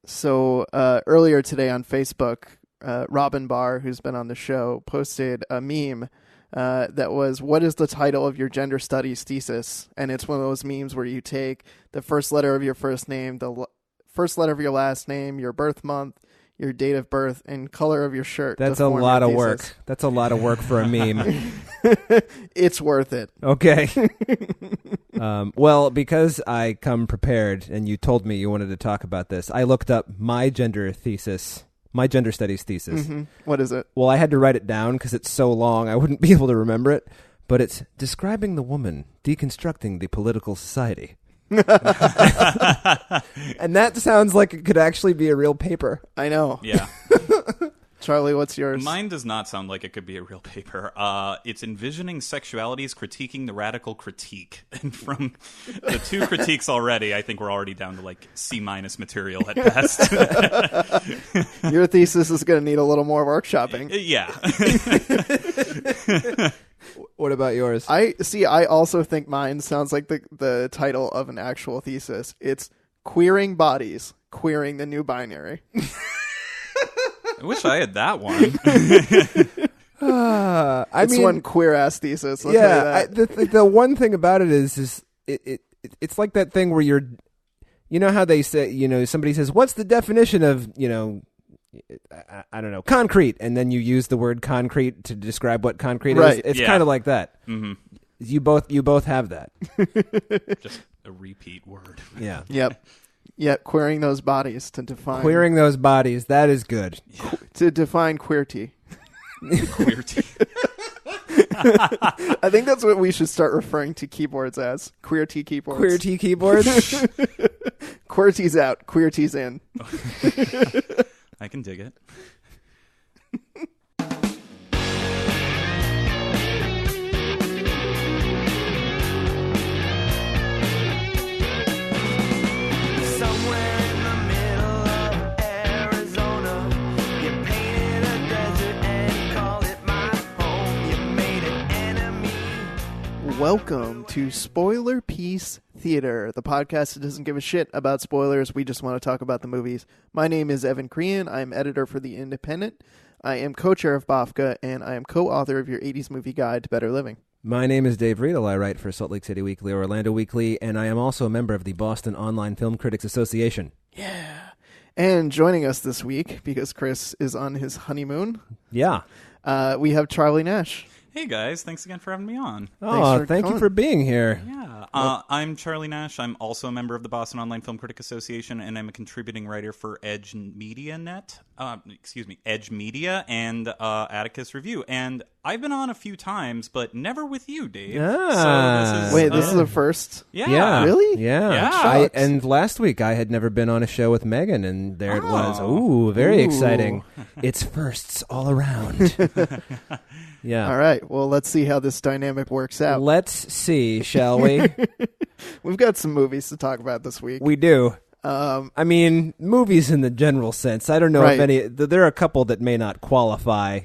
So earlier today on Facebook, Robin Barr, who's been on the show, posted a meme that was, what is the title of your gender studies thesis? And it's one of those memes where you take the first letter of your first name, the first letter of your last name, your birth month, your date of birth, and color of your shirt. That's a lot of work. That's a lot of work for a meme. It's worth it. Okay. Well, because I come prepared and you told me you wanted to talk about this, I looked up my gender studies thesis. Mm-hmm. What is it? Well, I had to write it down because it's so long I wouldn't be able to remember it. But it's describing the woman deconstructing the political society. And that sounds like it could actually be a real paper. I know. Yeah. Charlie, what's yours? Mine does not sound like it could be a real paper. It's envisioning sexualities, critiquing the radical critique. And from the two critiques already, I think we're already down to like C- material at best. Your thesis is going to need a little more workshopping. Yeah. What about yours? I also think mine sounds like the title of an actual thesis. It's Queering Bodies, Queering the New Binary. I wish I had that one. It's one queer-ass thesis. The one thing about it is it's like that thing where you know how they say, somebody says, what's the definition of, I don't know, concrete, and then you use the word concrete to describe what concrete is. It's kind of like that. Mm-hmm. You both have that. Just a repeat word. Yeah. Yep. Yeah, queering those bodies to define... Queering those bodies, that is good. To define queerty. Queerty. I think that's what we should start referring to keyboards as. Queerty keyboards. Queerty keyboards? QWERTY's out, queerty's in. I can dig it. Welcome to Spoiler Piece Theater, the podcast that doesn't give a shit about spoilers. We just want to talk about the movies. My name is Evan Crean. I'm editor for The Independent. I am co-chair of BAFCA, and I am co-author of your 80s movie guide to better living. My name is Dave Riedel. I write for Salt Lake City Weekly, Orlando Weekly, and I am also a member of the Boston Online Film Critics Association. Yeah. And joining us this week, because Kris is on his honeymoon, yeah, we have Charlie Nash. Hey guys, thanks again for having me on. Oh, thank you for being here. Yeah, I'm Charlie Nash. I'm also a member of the Boston Online Film Critic Association, and I'm a contributing writer for Edge Media and Atticus Review. And I've been on a few times, but never with you, Dave. Ah. So this is the first? Yeah. Really? Yeah. And last week I had never been on a show with Megan, and there it was. Ooh, very exciting. It's firsts all around. Yeah. All right. Well, let's see how this dynamic works out. Let's see, shall we? We've got some movies to talk about this week. We do. I mean, movies in the general sense. I don't know if any... There are a couple that may not qualify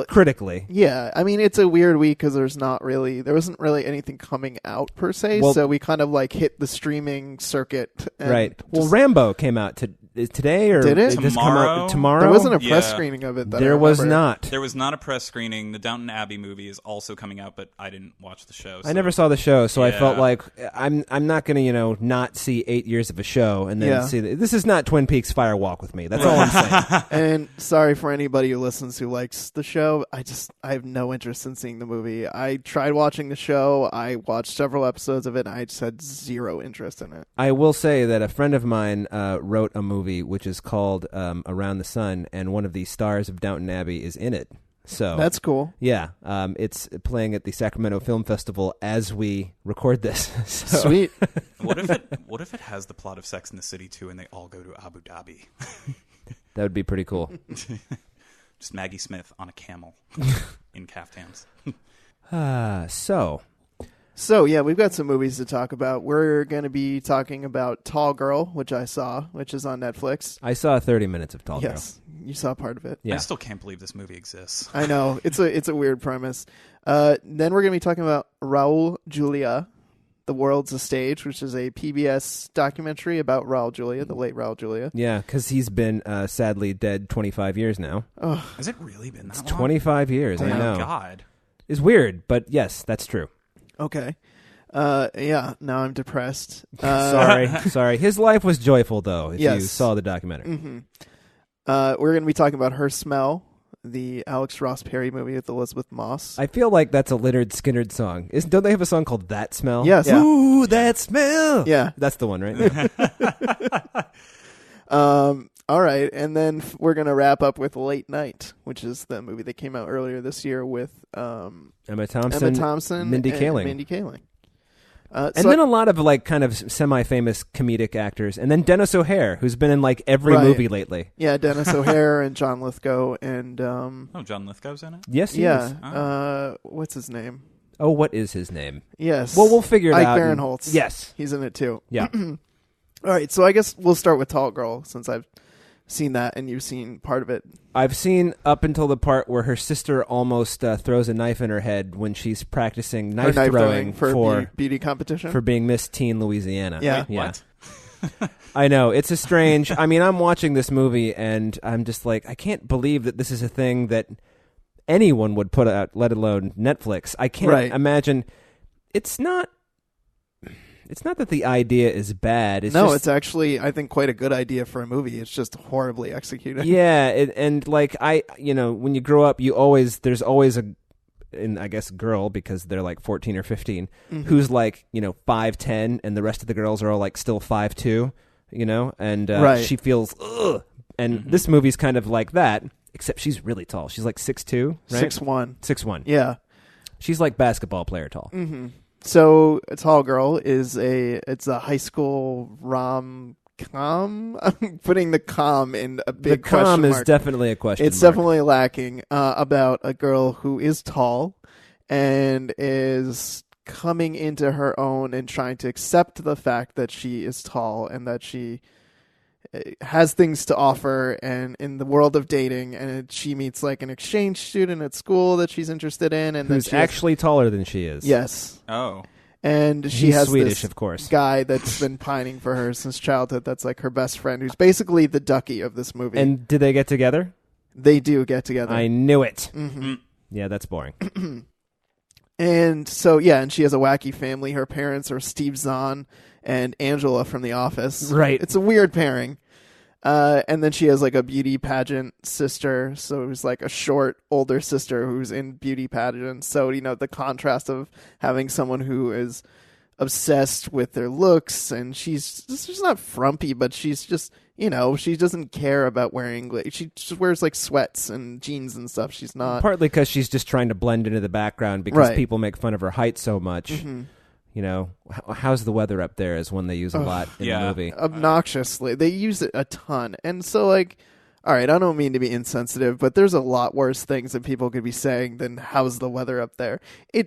critically. Yeah. I mean, it's a weird week because there wasn't really anything coming out per se, so we kind of hit the streaming circuit. Right. Well, Rambo came out today, or did it? Tomorrow? There wasn't a press screening of it. There was not. There was not a press screening. The Downton Abbey movie is also coming out, but I didn't watch the show. So. I never saw the show, so I felt like I'm not going to not see 8 years of a show and then see this is not Twin Peaks Fire Walk with Me. That's all I'm saying. And sorry for anybody who listens who likes the show. I have no interest in seeing the movie. I tried watching the show. I watched several episodes of it, and I just had zero interest in it. I will say that a friend of mine wrote a movie which is called Around the Sun, and one of the stars of Downton Abbey is in it. So that's cool. Yeah, it's playing at the Sacramento Film Festival as we record this. So. Sweet. What if it has the plot of Sex in the City too, and they all go to Abu Dhabi? That would be pretty cool. Just Maggie Smith on a camel in caftans. So, yeah, we've got some movies to talk about. We're going to be talking about Tall Girl, which I saw, which is on Netflix. I saw 30 minutes of Tall Girl. Yes, you saw part of it. Yeah. I still can't believe this movie exists. I know. It's a weird premise. Then we're going to be talking about Raúl JULIÁ, The World's a Stage, which is a PBS documentary about Raul Julia, the late Raul Julia. Yeah, because he's been sadly dead 25 years now. Oh, Has it really been that long? 25 years, I know. Oh, God. It's weird, but yes, that's true. okay. Yeah, now I'm depressed. Sorry. His life was joyful, though, if you Yes. saw the documentary. Mm-hmm. We're going to be talking about Her Smell, the Alex Ross Perry movie with Elisabeth Moss. I feel like that's a Leonard Skinner song. Don't they have a song called That Smell? Yes. Yeah. Ooh, that smell. Yeah. That's the one, right? All right, and then we're going to wrap up with Late Night, which is the movie that came out earlier this year with Emma Thompson, Mindy and Kaling. Mindy Kaling. And then a lot of like kind of semi-famous comedic actors, and then Dennis O'Hare, who's been in like every movie lately. Yeah, Dennis O'Hare and John Lithgow and John Lithgow's in it? Yes, he is. What's his name? Oh, what is his name? Yes. Well, we'll figure it Ike out. Barinholtz. Yes, he's in it too. Yeah. All right, so I guess we'll start with Tall Girl since I've seen that and you've seen part of it. I've seen up until the part where her sister almost throws a knife in her head when she's practicing knife throwing for beauty competition for being Miss Teen Louisiana. Yeah. What? I know, it's a strange. I mean, I'm watching this movie and I'm just like, I can't believe that this is a thing that anyone would put out, let alone Netflix. I can't imagine. It's not that the idea is bad. It's actually, I think, quite a good idea for a movie. It's just horribly executed. Yeah, and like when you grow up, there's always I guess girl, because they're like 14 or 15, who's like 5'10", and the rest of the girls are all like still 5'2", and she feels ugh. And this movie's kind of like that, except she's really tall. She's like 6'2", right? 6'1". 6'1". Yeah, she's like basketball player tall. Mm-hmm. So, A Tall Girl it's a high school rom-com. I'm putting the com in a big question mark. The com is definitely a question mark. It's definitely lacking, about a girl who is tall and is coming into her own and trying to accept the fact that she is tall and that she has things to offer, and in the world of dating, and she meets like an exchange student at school that she's interested in, and who's actually taller than she is. Yes. Oh. And she He's has Swedish, this of course. guy that's been pining for her since childhood. That's like her best friend, who's basically the Ducky of this movie. And did they get together? They do get together. I knew it. Mm-hmm. Yeah, that's boring. And so, and she has a wacky family. Her parents are Steve Zahn and Angela from The Office. Right. It's a weird pairing. And then she has like a beauty pageant sister. So it was like a short, older sister who's in beauty pageants. So, the contrast of having someone who is obsessed with their looks, and she's not frumpy, but she's just, she doesn't care about wearing, she just wears like sweats and jeans and stuff. She's not. Partly because she's just trying to blend into the background because people make fun of her height so much. Mm-hmm. How's the weather up there is one they use a lot in the movie. Obnoxiously. They use it a ton. And so, like, all right, I don't mean to be insensitive, but there's a lot worse things that people could be saying than how's the weather up there.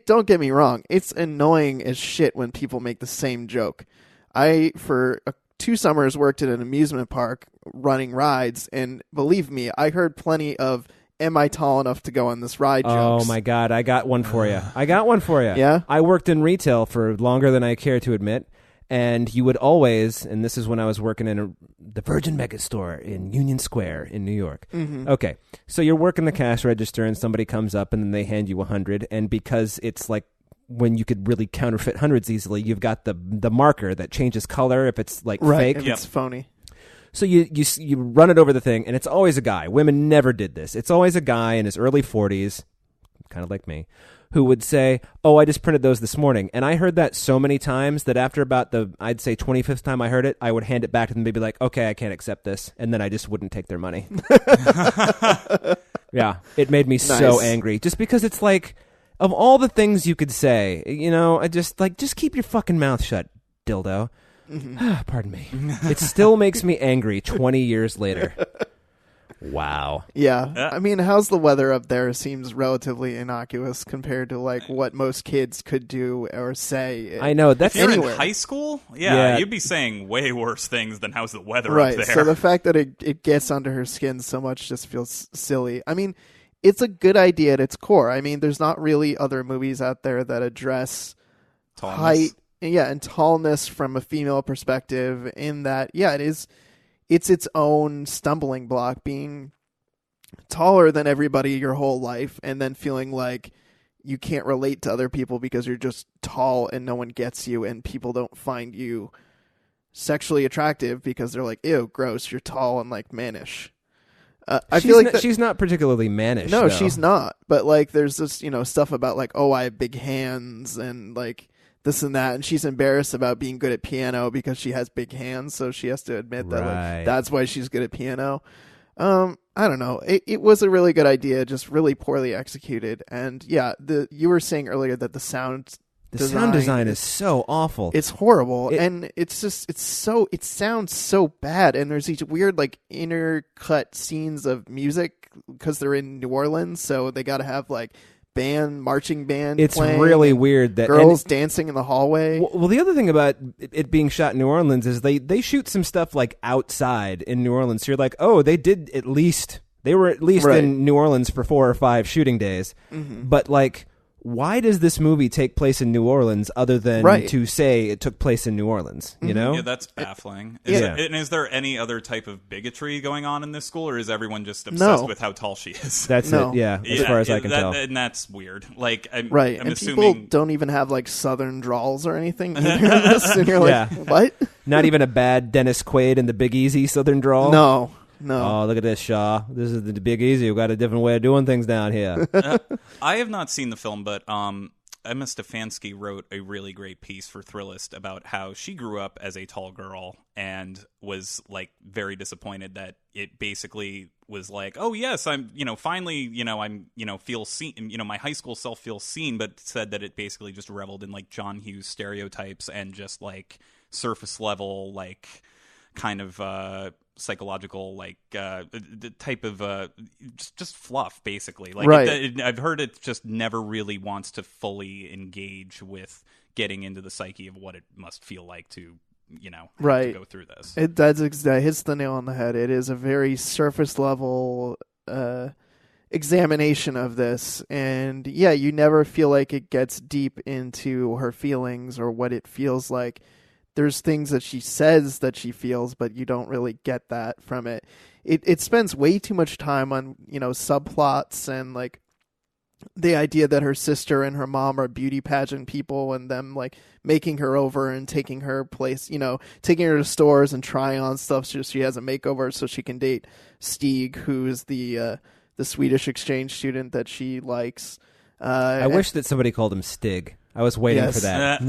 Don't get me wrong. It's annoying as shit when people make the same joke. I, for 2 summers, worked at an amusement park running rides, and believe me, I heard plenty of am I tall enough to go on this ride jokes. Oh, my God. I got one for you. Yeah? I worked in retail for longer than I care to admit. And you would always, and this is when I was working in the Virgin Megastore in Union Square in New York. Mm-hmm. Okay. So you're working the cash register and somebody comes up and then they hand you 100. And because it's like when you could really counterfeit hundreds easily, you've got the marker that changes color if it's like fake. If it's phony. So you run it over the thing, and it's always a guy. Women never did this. It's always a guy in his early 40s, kind of like me, who would say, "Oh, I just printed those this morning." And I heard that so many times that after about I'd say 25th time I heard it, I would hand it back to them and be like, "Okay, I can't accept this," and then I just wouldn't take their money. Yeah, it made me so angry, just because it's like, of all the things you could say, I just keep your fucking mouth shut, dildo. Mm-hmm. Pardon me. It still makes me angry 20 years later. Wow. Yeah. I mean, how's the weather up there seems relatively innocuous compared to like what most kids could do or say. I know. That's if you're anywhere. In high school, you'd be saying way worse things than how's the weather up there. So the fact that it gets under her skin so much just feels silly. I mean, it's a good idea at its core. I mean, there's not really other movies out there that address Tallness. height and tallness from a female perspective in that, it's its own stumbling block, being taller than everybody your whole life and then feeling like you can't relate to other people because you're just tall and no one gets you and people don't find you sexually attractive because they're like, ew, gross, you're tall and like mannish. I feel like she's not particularly mannish. No, though. she's not. But like, there's this, stuff about like, oh, I have big hands and like this and that, and she's embarrassed about being good at piano because she has big hands, so she has to admit that like, that's why she's good at piano. I don't know. It was a really good idea, just really poorly executed. And yeah, you were saying earlier that the sound design is so awful. It's horrible, and it sounds so bad. And there's these weird like intercut scenes of music because they're in New Orleans, so they got to have like marching band. It's playing, really weird that girls dancing in the hallway. Well, the other thing about it being shot in New Orleans is they shoot some stuff like outside in New Orleans. So you're like, oh, they were at least right. in New Orleans for 4 or 5 shooting days. Mm-hmm. But like, why does this movie take place in New Orleans other than to say it took place in New Orleans? You know? Yeah, that's baffling. Is there any other type of bigotry going on in this school, or is everyone just obsessed with how tall she is? That's it. Yeah, as far as I can tell. And that's weird. Like, I'm and assuming people don't even have like Southern drawls or anything either in this, and you're like, what? Not even a bad Dennis Quaid and the Big Easy Southern drawl. No. Oh, look at this, Shaw. This is the Big Easy. We've got a different way of doing things down here. I have not seen the film, but Emma Stefanski wrote a really great piece for Thrillist about how she grew up as a tall girl and was like very disappointed that it basically was like, oh yes, I'm, finally, I'm, feel seen, my high school self feels seen, but said that it basically just reveled in like John Hughes stereotypes and just like surface level, like kind of psychological, like the type of just fluff, basically. Like I've heard it just never really wants to fully engage with getting into the psyche of what it must feel like to have to go through this. That hits the nail on the head. It is a very surface level examination of this, and you never feel like it gets deep into her feelings or what it feels like. There's things that she says that she feels, but you don't really get that from it. It spends way too much time on, subplots and like the idea that her sister and her mom are beauty pageant people and them like making her over and taking her place, taking her to stores and trying on stuff so she has a makeover so she can date Stig, who's the Swedish exchange student that she likes. I wish that somebody called him Stig. I was waiting for that.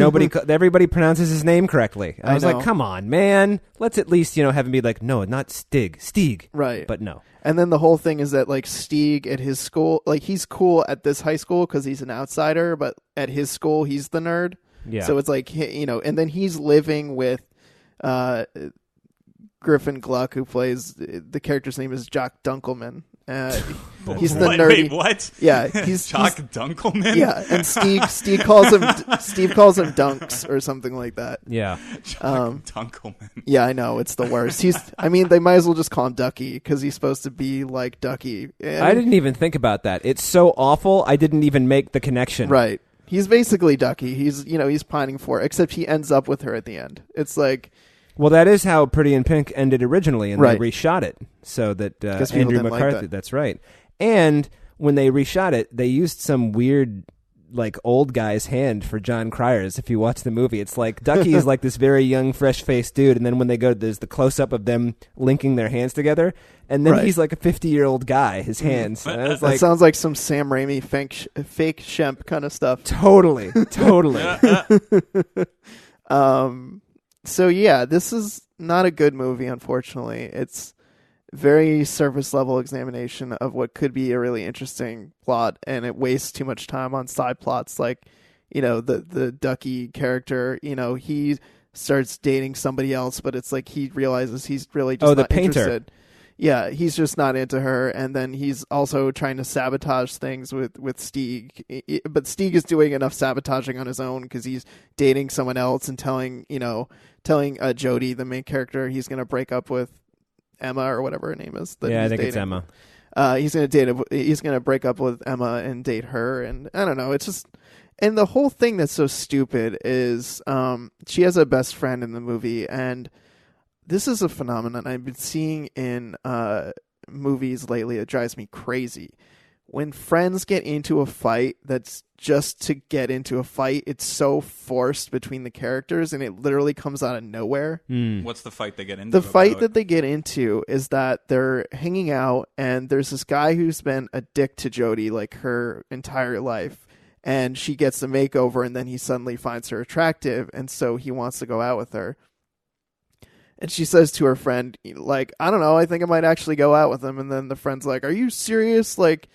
Everybody pronounces his name correctly. I was like, come on, man. Let's at least, have him be like, no, not Stig. Right. But no. And then the whole thing is that like Stig at his school, like he's cool at this high school because he's an outsider, but at his school, he's the nerd. Yeah. So it's like, and then he's living with Griffin Gluck, who plays, the character's name is Jock Dunkelman. He's the nerdy. Wait, what? Yeah, he's Dunkelman. Yeah, and Steve calls him Dunks or something like that. Yeah, Dunkelman. Yeah, I know, it's the worst. They might as well just call him Ducky because he's supposed to be like Ducky. I didn't even think about that. It's so awful. I didn't even make the connection. Right. He's basically Ducky. He's pining for it, except he ends up with her at the end. It's like. Well, that is how Pretty in Pink ended originally, and they reshot it so that Andrew McCarthy. Like that's right. And when they reshot it, they used some weird, like old guy's hand for John Cryers. If you watch the movie, it's like Ducky is like this very young, fresh-faced dude, and then when they go, there's the close-up of them linking their hands together, and then he's like a 50-year-old guy. His hands. And I was like, that sounds like some Sam Raimi fake Shemp kind of stuff. Totally. So yeah, this is not a good movie, unfortunately. It's very surface level examination of what could be a really interesting plot, and it wastes too much time on side plots like, the Ducky character, he starts dating somebody else, but it's like he realizes he's really just not interested. Yeah, he's just not into her, and then he's also trying to sabotage things with Stig. But Stig is doing enough sabotaging on his own because he's dating someone else and telling Jody, the main character, he's going to break up with Emma or whatever her name is. I think it's Emma. He's going to break up with Emma and date her, and I don't know. It's just And the whole thing that's so stupid is she has a best friend in the movie, and this is a phenomenon I've been seeing in movies lately. It drives me crazy. When friends get into a fight that's just to get into a fight, it's so forced between the characters, and it literally comes out of nowhere. What's the fight they get into? The fight that they get into is that they're hanging out, and there's this guy who's been a dick to Jodie like her entire life, and she gets a makeover, and then he suddenly finds her attractive, and so he wants to go out with her. And she says to her friend, like, I don't know, I think I might actually go out with him. And then the friend's like, are you serious? Like,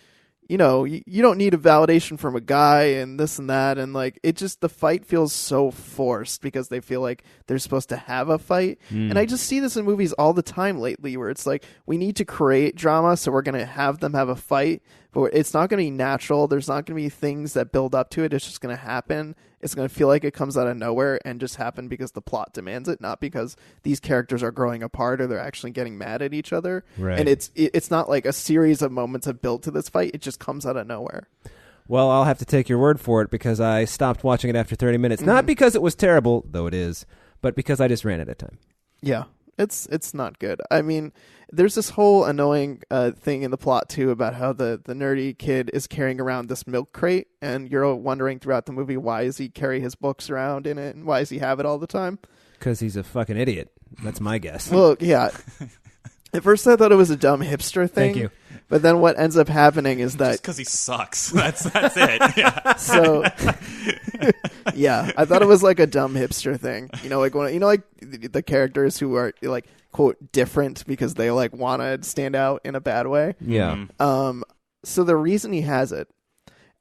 you know, you don't need a validation from a guy and this and that. And like, it just, the fight feels so forced because they feel like they're supposed to have a fight. And I just see this in movies all the time lately where it's like, we need to create drama. So we're going to have them have a fight, but it's not going to be natural. There's not going to be things that build up to it. It's just going to happen. It's going to feel like it comes out of nowhere and just happen because the plot demands it, not because these characters are growing apart or they're actually getting mad at each other. Right. And it's not like a series of moments have built to this fight. It just comes out of nowhere. Well, I'll have to take your word for it because I stopped watching it after 30 minutes. Not because it was terrible, though it is, but because I just ran out of time. Yeah, it's not good. I mean, there's this whole annoying thing in the plot, too, about how the nerdy kid is carrying around this milk crate, and you're wondering throughout the movie, why does he carry his books around in it, and why does he have it all the time? Because he's a fucking idiot. That's my guess. Well, yeah. At first I thought it was a dumb hipster thing. Thank you. But then what ends up happening is that... Just because he sucks. That's it. Yeah. So, yeah, I thought it was like a dumb hipster thing. You know, like like the characters who are like, quote, different because they like want to stand out in a bad way. Yeah. So the reason he has it,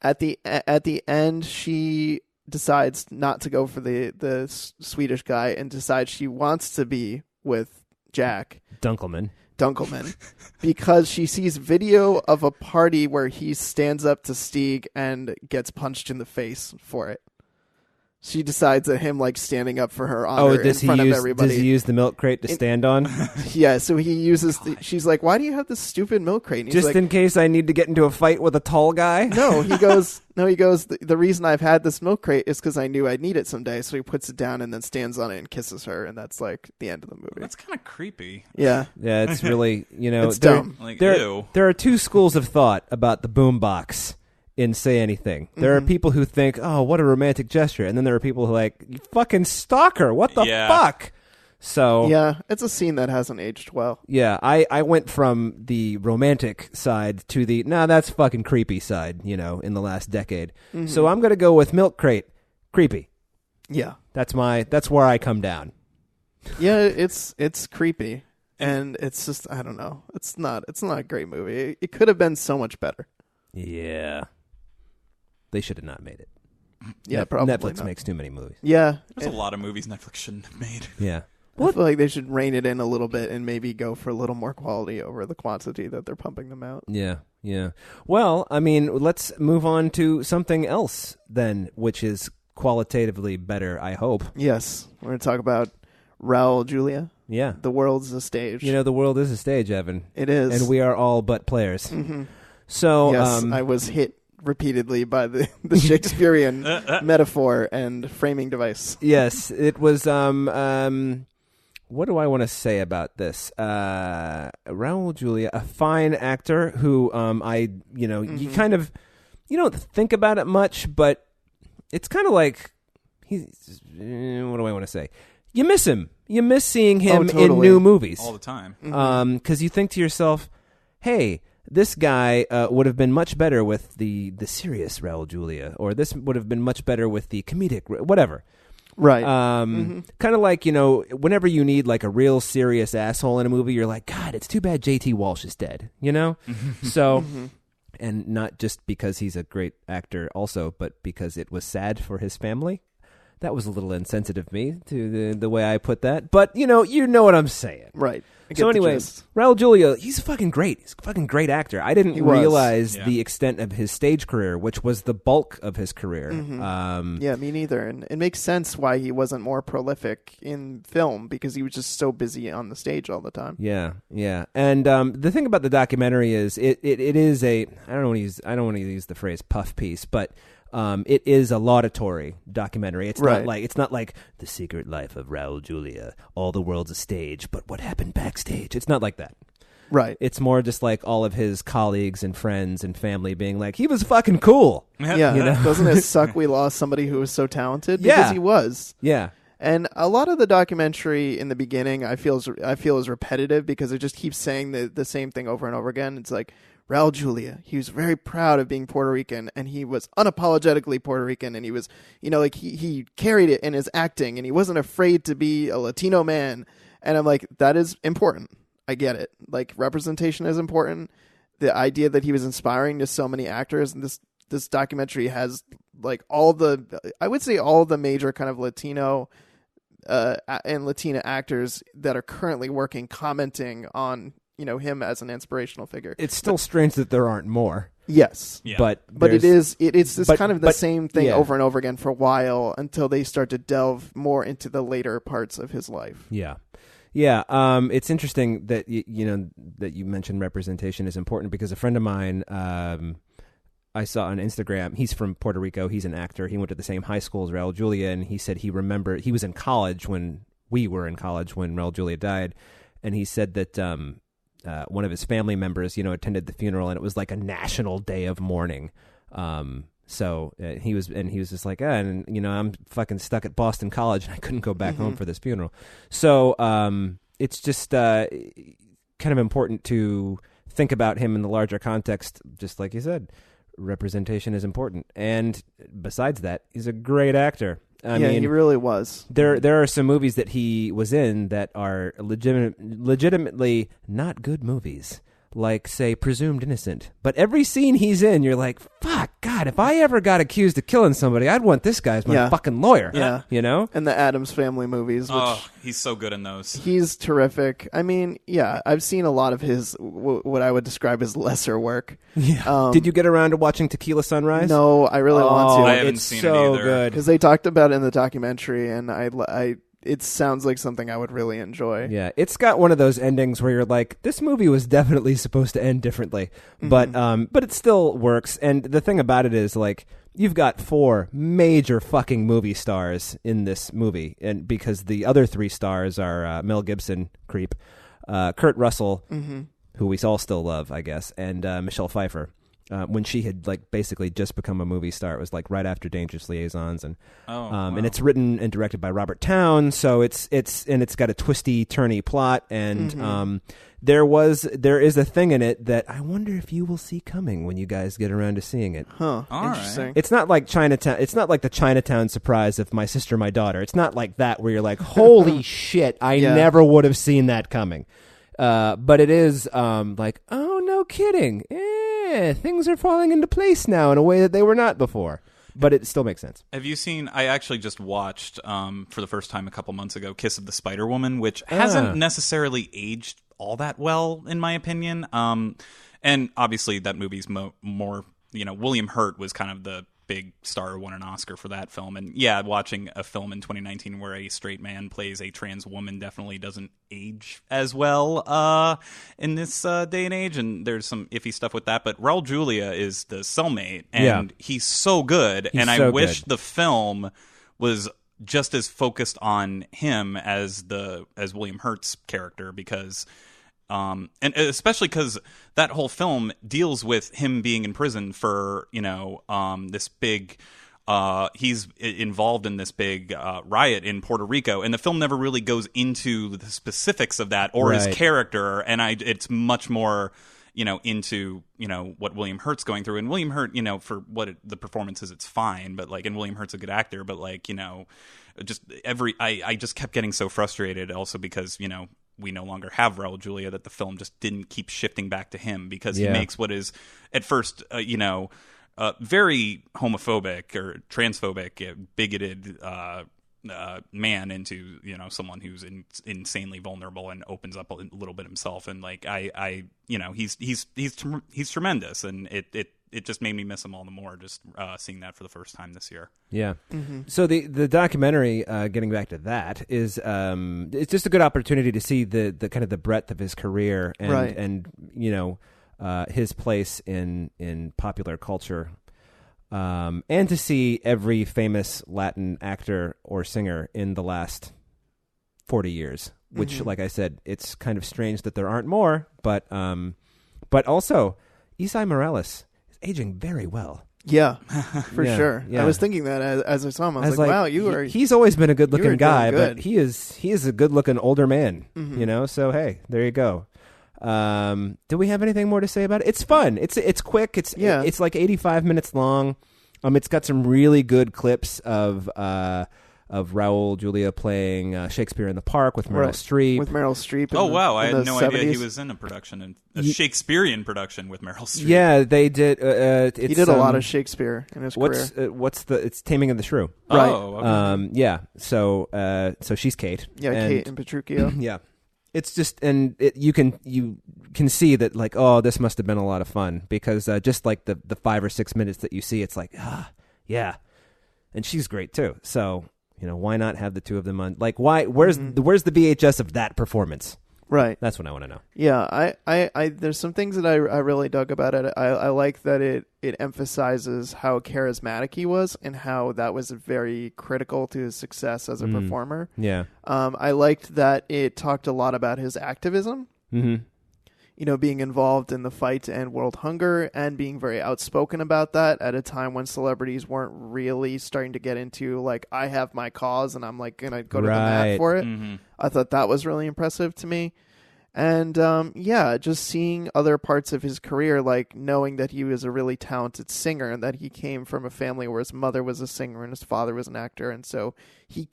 at the end, she decides not to go for the Swedish guy and decides she wants to be with Jack Dunkelman, because she sees video of a party where he stands up to Stieg and gets punched in the face for it. She decides that him like standing up for her honor in front of everybody. Does he use the milk crate to stand on? Yeah, so he uses. She's like, "Why do you have this stupid milk crate?" And he's Just like, in case I need to get into a fight with a tall guy. No, he goes. The reason I've had this milk crate is because I knew I'd need it someday. So he puts it down and then stands on it and kisses her, and that's like the end of the movie. That's kind of creepy. Yeah, Yeah, it's really it's dumb. Like, there are two schools of thought about the boombox in Say Anything. There are people who think, oh, what a romantic gesture. And then there are people who are like, you fucking stalker. What the fuck? So yeah, it's a scene that hasn't aged well. Yeah, I went from the romantic side to the, that's fucking creepy side, in the last decade. So I'm going to go with milk crate. Creepy. Yeah. That's where I come down. Yeah, it's creepy. And it's just, I don't know. It's not a great movie. It could have been so much better. Yeah. They should have not made it. Yeah, probably Netflix not. makes too many movies. Yeah. There's a lot of movies Netflix shouldn't have made. Yeah. I feel like they should rein it in a little bit and maybe go for a little more quality over the quantity that they're pumping them out. Yeah, yeah. Well, I mean, let's move on to something else then, which is qualitatively better, I hope. Yes. We're going to talk about RAÚL JULIÁ. Yeah. The world's a stage. The world is a stage, Evan. It is. And we are all but players. Mm-hmm. So, yes, I was hit repeatedly by the Shakespearean metaphor and framing device. Yes, it was, what do I want to say about this? RAÚL JULIÁ, a fine actor who, you kind of, you don't think about it much, but it's kind of like, what do I want to say? You miss him. You miss seeing him in new movies. All the time. Because you think to yourself, hey, this guy would have been much better with the serious RAÚL JULIÁ, or this would have been much better with the comedic, whatever. Right. Kind of like, whenever you need like a real serious asshole in a movie, you're like, God, it's too bad J.T. Walsh is dead, So, and not just because he's a great actor also, but because it was sad for his family. That was a little insensitive of me to the way I put that. But, you know what I'm saying. Right. So anyway, RAÚL JULIÁ, he's fucking great. He's a fucking great actor. I didn't realize the extent of his stage career, which was the bulk of his career. Yeah, me neither. And it makes sense why he wasn't more prolific in film, because he was just so busy on the stage all the time. Yeah, yeah. And the thing about the documentary is it is a, I don't want to use the phrase puff piece, but it is a laudatory documentary. It's Right. not like The Secret Life of Raul Julia, all the world's a stage, but what happened backstage? It's not like that. Right. It's more just like all of his colleagues and friends and family being like, he was fucking cool. Yeah. You know? Doesn't it suck we lost somebody who was so talented? Yeah. Because he was. Yeah. And a lot of the documentary in the beginning, I feel is repetitive because it just keeps saying the same thing over and over again. It's like, Raul Julia, he was very proud of being Puerto Rican, and he was unapologetically Puerto Rican, and he was, like he carried it in his acting, and he wasn't afraid to be a Latino man. And I'm like, that is important. I get it. Like, representation is important. The idea that he was inspiring to so many actors, and this documentary has like all the major kind of Latino and Latina actors that are currently working, commenting on him as an inspirational figure. It's still strange that there aren't more. Yes. Yeah. But it's this kind of the same thing yeah. over and over again for a while until they start to delve more into the later parts of his life. Yeah. Yeah, it's interesting that that you mentioned representation is important because a friend of mine I saw on Instagram, he's from Puerto Rico, he's an actor, he went to the same high school as Raul Julia, and he said he remembered, he was in college when we were in college when Raul Julia died, and he said that one of his family members, attended the funeral, and it was like a national day of mourning. So he was just like, I'm fucking stuck at Boston College, and I couldn't go back home for this funeral. So it's just kind of important to think about him in the larger context, just like you said. Representation is important, and besides that, he's a great actor. I mean, he really was. There are some movies that he was in that are legitimately not good movies, like, say, Presumed Innocent. But every scene he's in, you're like, fuck, God, if I ever got accused of killing somebody, I'd want this guy as my fucking lawyer. Yeah. And the Addams Family movies. Which he's so good in those. He's terrific. I mean, yeah, I've seen a lot of his, what I would describe as lesser work. Yeah. Did you get around to watching Tequila Sunrise? No, I really want to. I haven't seen it either. Good. Because they talked about it in the documentary, and it sounds like something I would really enjoy. Yeah, it's got one of those endings where you're like, this movie was definitely supposed to end differently, but it still works. And the thing about it is, like, you've got 4 major fucking movie stars in this movie, and because the other 3 stars are Mel Gibson, creep, Kurt Russell, who we all still love, I guess, and Michelle Pfeiffer. When she had basically just become a movie star, it was right after Dangerous Liaisons, and and it's written and directed by Robert Towne, so it's got a twisty, turny plot, and there is a thing in it that I wonder if you will see coming when you guys get around to seeing it. Huh? All Interesting. right. It's not like Chinatown. It's not like the Chinatown surprise of My Sister, My Daughter. It's not like that where you're like, holy shit, I never would have seen that coming. But it is like, oh, no kidding. Things are falling into place now in a way that they were not before. But it still makes sense. Have you seen, I actually just watched, for the first time a couple months ago, Kiss of the Spider Woman, which hasn't necessarily aged all that well, in my opinion. And obviously that movie's more, William Hurt was kind of the big star who won an Oscar for that film. And yeah, watching a film in 2019 where a straight man plays a trans woman definitely doesn't age as well in this day and age. And there's some iffy stuff with that. But Raul Julia is the cellmate, and he's so good. I wish the film was just as focused on him as William Hurt's character, because and especially because that whole film deals with him being in prison for this big he's involved in this big riot in Puerto Rico, and the film never really goes into the specifics of that or his character, and it's much more into what William Hurt's going through. And William Hurt, for what the performance is, it's fine, but and William Hurt's a good actor, but I just kept getting so frustrated also because we no longer have Raul Julia, that the film just didn't keep shifting back to him, because he makes what is at first very homophobic or transphobic, bigoted man into someone who's insanely vulnerable and opens up a little bit himself, and he's tremendous, and it just made me miss him all the more just seeing that for the first time this year. Yeah. So the documentary, getting back to that, is it's just a good opportunity to see the kind of the breadth of his career and his place in popular culture. and to see every famous Latin actor or singer in the last 40 years, which, like I said, it's kind of strange that there aren't more, but also Isai Morales is aging very well. Yeah, for Yeah, sure. yeah. I was thinking that as I saw him. I was like, wow, he's always been a good-looking doing guy, good. but he is a good-looking older man, so hey, there you go. Do we have anything more to say about it? It's fun. It's quick. It's like 85 minutes long. It's got some really good clips of Raul Julia playing Shakespeare in the Park with Meryl Streep. With Meryl Streep. Oh, wow. I had no 70s. idea he was in a Shakespearean production with Meryl Streep. Yeah, they did. He did a lot of Shakespeare in his career. It's Taming of the Shrew. Right. Oh, okay. Yeah. So she's Kate. Yeah, Kate and Petruchio. Yeah. It's just, and you can see that, like, oh, this must have been a lot of fun, because just like the 5 or 6 minutes that you see, it's like, yeah, and she's great too. So why not have the two of them on? Like, why? Where's the VHS of that performance? Right. That's what I want to know. Yeah, I there's some things that I really dug about it. I like that it emphasizes how charismatic he was and how that was very critical to his success as a performer. Yeah. I liked that it talked a lot about his activism. Mm-hmm. Being involved in the fight to end world hunger and being very outspoken about that at a time when celebrities weren't really starting to get into, like, I have my cause and I'm like gonna go to the mat for it. I thought that was really impressive to me. And just seeing other parts of his career, like knowing that he was a really talented singer and that he came from a family where his mother was a singer and his father was an actor, and so he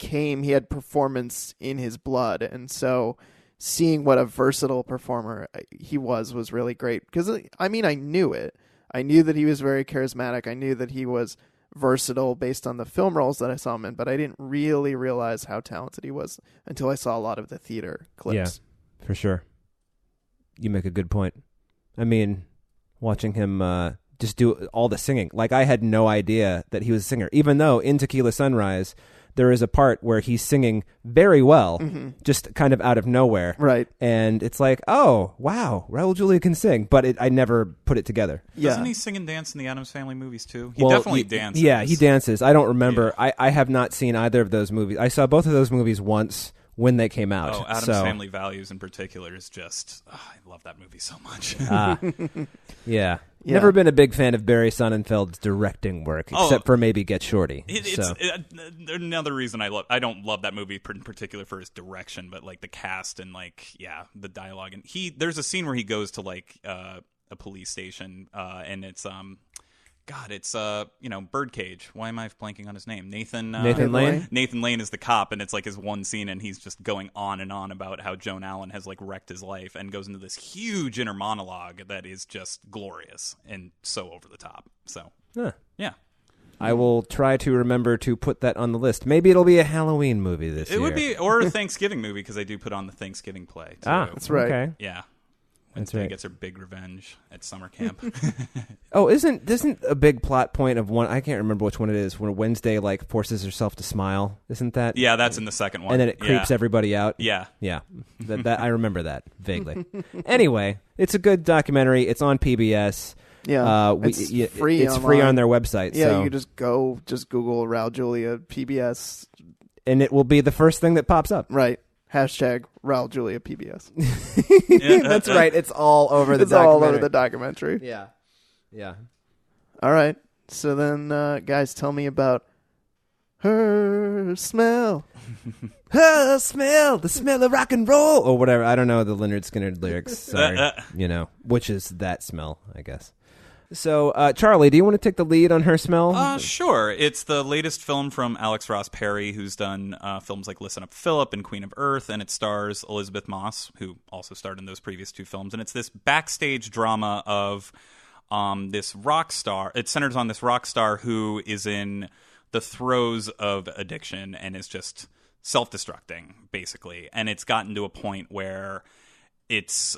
had performance in his blood, and so seeing what a versatile performer he was really great. Because, I mean, I knew it. I knew that he was very charismatic. I knew that he was versatile based on the film roles that I saw him in, but I didn't really realize how talented he was until I saw a lot of the theater clips. Yeah, for sure. You make a good point. I mean, watching him just do all the singing. Like, I had no idea that he was a singer, even though in Tequila Sunrise, there is a part where he's singing very well, just kind of out of nowhere. Right. And it's like, oh, wow, Raul Julia can sing. But I never put it together. Doesn't he sing and dance in the Addams Family movies, too? He definitely dances. Yeah, he dances. I don't remember. Yeah. I have not seen either of those movies. I saw both of those movies once when they came out. Oh, Addams Family Values in particular is just... I love that movie so much. Yeah. Never been a big fan of Barry Sonnenfeld's directing work, except for maybe Get Shorty. Another reason I don't love that movie in particular for his direction, but like the cast and the dialogue. And there's a scene where he goes to like a police station, and it's Birdcage. Why am I blanking on his name? Nathan Lane? Nathan Lane is the cop, and it's like his one scene, and he's just going on and on about how Joan Allen has like wrecked his life, and goes into this huge inner monologue that is just glorious and so over the top. So, yeah. I will try to remember to put that on the list. Maybe it'll be a Halloween movie this year. It would be, or a Thanksgiving movie, because I do put on the Thanksgiving play, too. That's right. Okay. Yeah. Wednesday gets her big revenge at summer camp. Oh, isn't a big plot point of one? I can't remember which one it is. When Wednesday like forces herself to smile, isn't that? Yeah, that's in the second one. And then it creeps everybody out. Yeah. That I remember that vaguely. Anyway, it's a good documentary. It's on PBS. Yeah, it's free. It's free on their website. Yeah, so. you just Google Raul Julia PBS, and it will be the first thing that pops up. Right. Hashtag Raul Julia PBS. That's right. It's all over the It's documentary. all over the documentary. Yeah. All right. So then, guys, tell me about her smell. Her smell. The smell of rock and roll. Or whatever. I don't know the Lynyrd Skynyrd lyrics. Sorry. Which is that smell, I guess. So, Charlie, do you want to take the lead on her smell? Sure. It's the latest film from Alex Ross Perry, who's done films like Listen Up Philip and Queen of Earth, and it stars Elisabeth Moss, who also starred in those previous two films. And it's this backstage drama of this rock star. It centers on this rock star who is in the throes of addiction and is just self-destructing, basically. And it's gotten to a point where it's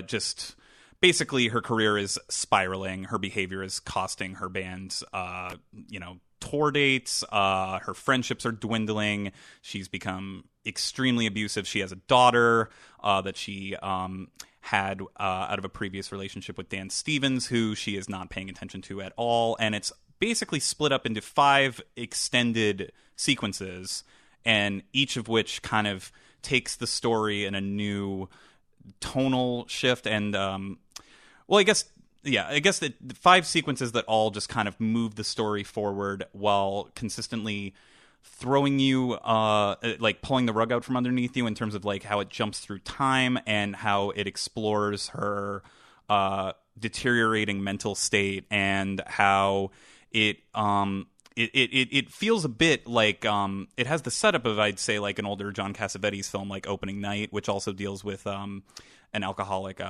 just... Basically, her career is spiraling. Her behavior is costing her band, tour dates. Her friendships are dwindling. She's become extremely abusive. She has a daughter that she had out of a previous relationship with Dan Stevens, who she is not paying attention to at all. And it's basically split up into 5 extended sequences, and each of which kind of takes the story in a new tonal shift. And I guess the 5 sequences that all just kind of move the story forward while consistently throwing you, like pulling the rug out from underneath you in terms of like how it jumps through time and how it explores her deteriorating mental state, and how it feels a bit like it has the setup of, I'd say, like an older John Cassavetes film like Opening Night, which also deals with an alcoholic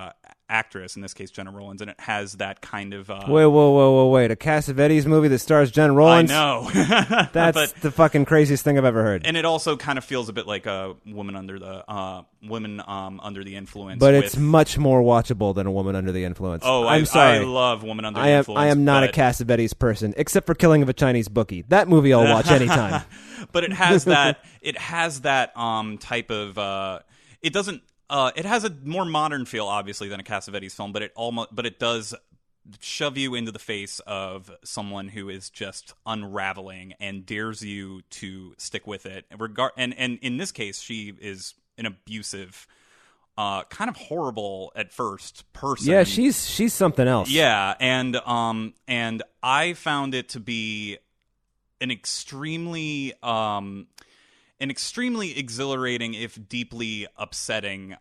actress, in this case Jenna Rollins, and it has that kind of wait, a Cassavetes movie that stars Jenna Rollins? I know. That's the fucking craziest thing I've ever heard. And it also kind of feels a bit like a Woman Under the Influence, but it's much more watchable than A Woman Under the Influence. I'm sorry, I love Woman Under the Influence. I am not a Cassavetes person, except for Killing of a Chinese Bookie. That movie I'll watch anytime. But it has that type of it doesn't. It has a more modern feel, obviously, than a Cassavetes film, but it does shove you into the face of someone who is just unraveling and dares you to stick with it. And in this case, she is an abusive, kind of horrible at first person. Yeah, she's something else. Yeah, and I found it to be an extremely exhilarating, if deeply upsetting,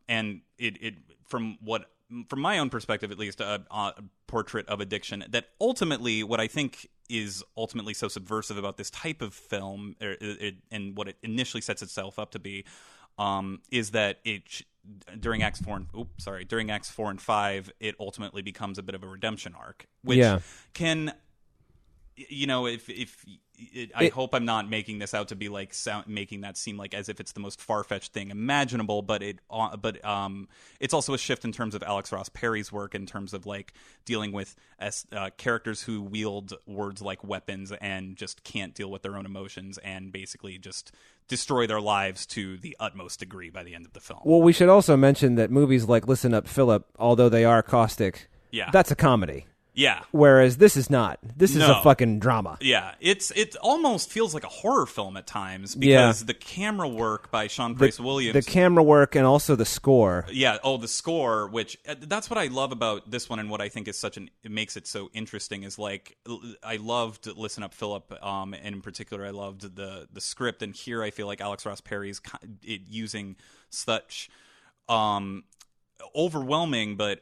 and it from my own perspective, at least, a portrait of addiction that ultimately, what I think is ultimately so subversive about this type of film, and what it initially sets itself up to be, is that during Acts 4 and 5, it ultimately becomes a bit of a redemption arc, which can, I hope I'm not making this out to be like making that seem like as if it's the most far-fetched thing imaginable, but it's also a shift in terms of Alex Ross Perry's work, in terms of like dealing with characters who wield words like weapons and just can't deal with their own emotions, and basically just destroy their lives to the utmost degree by the end of the film. Well, we should also mention that movies like Listen Up, Philip, although they are caustic, that's a comedy. Yeah. Whereas this is not. This is a fucking drama. Yeah. It almost feels like a horror film at times, because the camera work by Sean Price Williams. The camera work and also the score. Yeah. Oh, the score, which that's what I love about this one, and what I think is it makes it so interesting, is like, I loved Listen Up, Philip, and in particular I loved the script, and here I feel like Alex Ross Perry's using such overwhelming but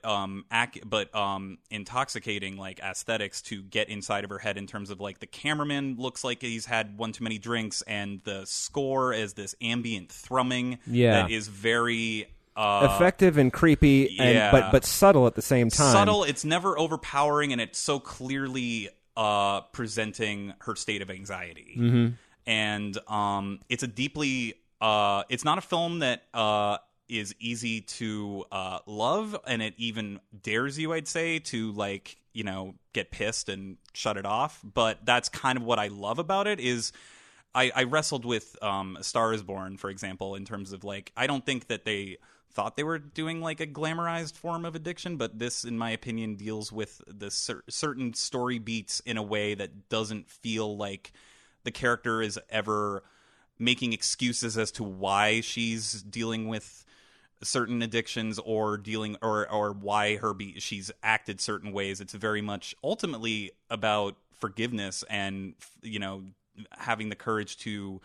intoxicating like aesthetics to get inside of her head, in terms of like the cameraman looks like he's had one too many drinks, and the score is this ambient thrumming that is very effective and creepy, but subtle at the same time. Subtle, it's never overpowering, and it's so clearly presenting her state of anxiety. Mm-hmm. And it's a deeply it's not a film that is easy to love, and it even dares you, I'd say, to like, get pissed and shut it off. But that's kind of what I love about it. Is I wrestled with A Star Is Born, for example, in terms of like, I don't think that they thought they were doing like a glamorized form of addiction, but this, in my opinion, deals with the certain story beats in a way that doesn't feel like the character is ever making excuses as to why she's dealing with certain addictions, or why she's acted certain ways. It's very much ultimately about forgiveness, and having the courage to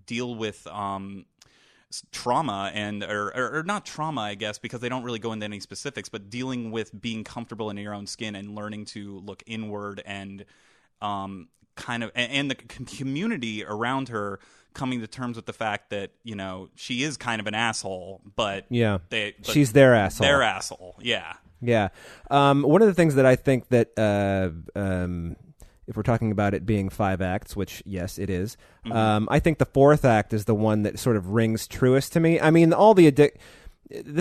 deal with trauma, and or not trauma, I guess, because they don't really go into any specifics, but dealing with being comfortable in your own skin and learning to look inward, and kind of, and the community around her coming to terms with the fact that she is kind of an asshole, but she's their asshole. Their asshole, yeah. One of the things that I think that if we're talking about it being 5 acts, which yes, it is, I think the 4th act is the one that sort of rings truest to me. I mean, the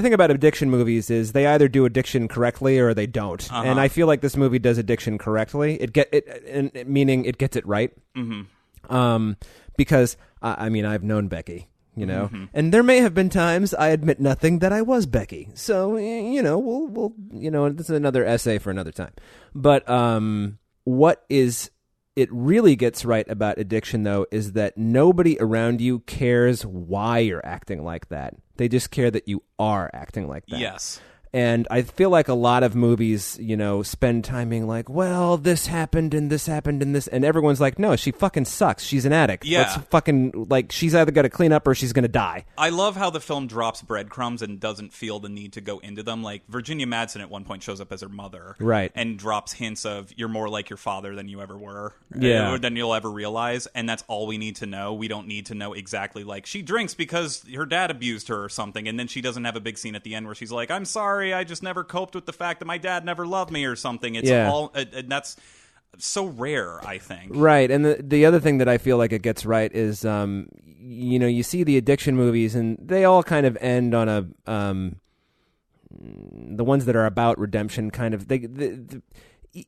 thing about addiction movies is they either do addiction correctly or they don't, and I feel like this movie does addiction correctly. Meaning it gets it right. Mm-hmm. Because I mean, I've known Becky, and there may have been times, I admit nothing, that I was Becky. So we'll this is another essay for another time. But it really gets right about addiction, though, is that nobody around you cares why you're acting like that. They just care that you are acting like that. Yes. And I feel like a lot of movies, spend time being like, well, this happened and this happened and this, and everyone's like, no, she fucking sucks. She's an addict. Yeah. Let's fucking, she's either got to clean up or she's going to die. I love how the film drops breadcrumbs and doesn't feel the need to go into them. Like, Virginia Madsen at one point shows up as her mother. Right. And drops hints of, you're more like your father than you ever were. Yeah. Than you'll ever realize. And that's all we need to know. We don't need to know exactly, she drinks because her dad abused her or something. And then she doesn't have a big scene at the end where she's like, I'm sorry, I just never coped with the fact that my dad never loved me or something. It's all, and that's so rare, I think. Right. And the other thing that I feel like it gets right is, you see the addiction movies and they all kind of end on the ones that are about redemption kind of,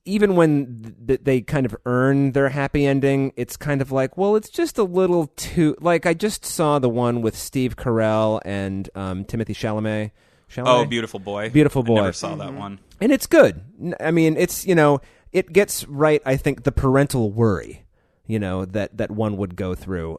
even when they kind of earn their happy ending, it's kind of like, well, it's just a little too, I just saw the one with Steve Carell and Timothy Chalamet. Oh, Beautiful Boy. Beautiful Boy. I never saw that one. And it's good. I mean, it's, it gets right, I think, the parental worry, that one would go through.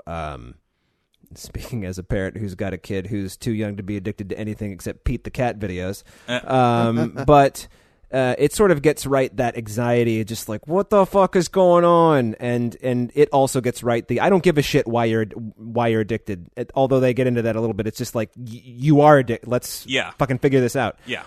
Speaking as a parent who's got a kid who's too young to be addicted to anything except Pete the Cat videos. But it sort of gets right that anxiety, just like, what the fuck is going on? And it also gets right I don't give a shit why you're addicted. Although they get into that a little bit, it's just like, you are addicted. Let's fucking figure this out. Yeah.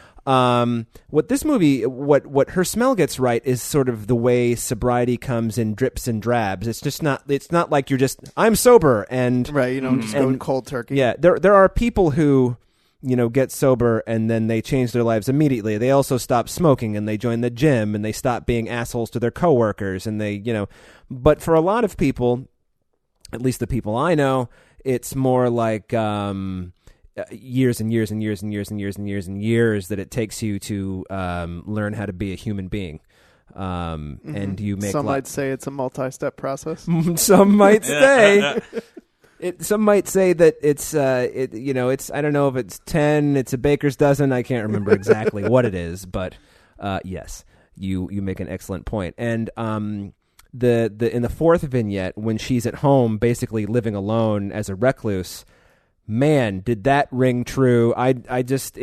What this movie, what Her Smell gets right is sort of the way sobriety comes in drips and drabs. It's not like you're just, I'm sober and right. You don't just go cold turkey. Yeah. There are people who, get sober and then they change their lives immediately. They also stop smoking and they join the gym and they stop being assholes to their coworkers and they, but for a lot of people, at least the people I know, it's more like years and years and years and years and years and years and years that it takes you to learn how to be a human being. And you make some might say it's a multi-step process. Some might say. Some might say that it's it's, I don't know if it's 10, it's a baker's dozen. I can't remember exactly what it is, but yes, you make an excellent point. And the in the fourth vignette, when she's at home, basically living alone as a recluse, man, did that ring true. It's just,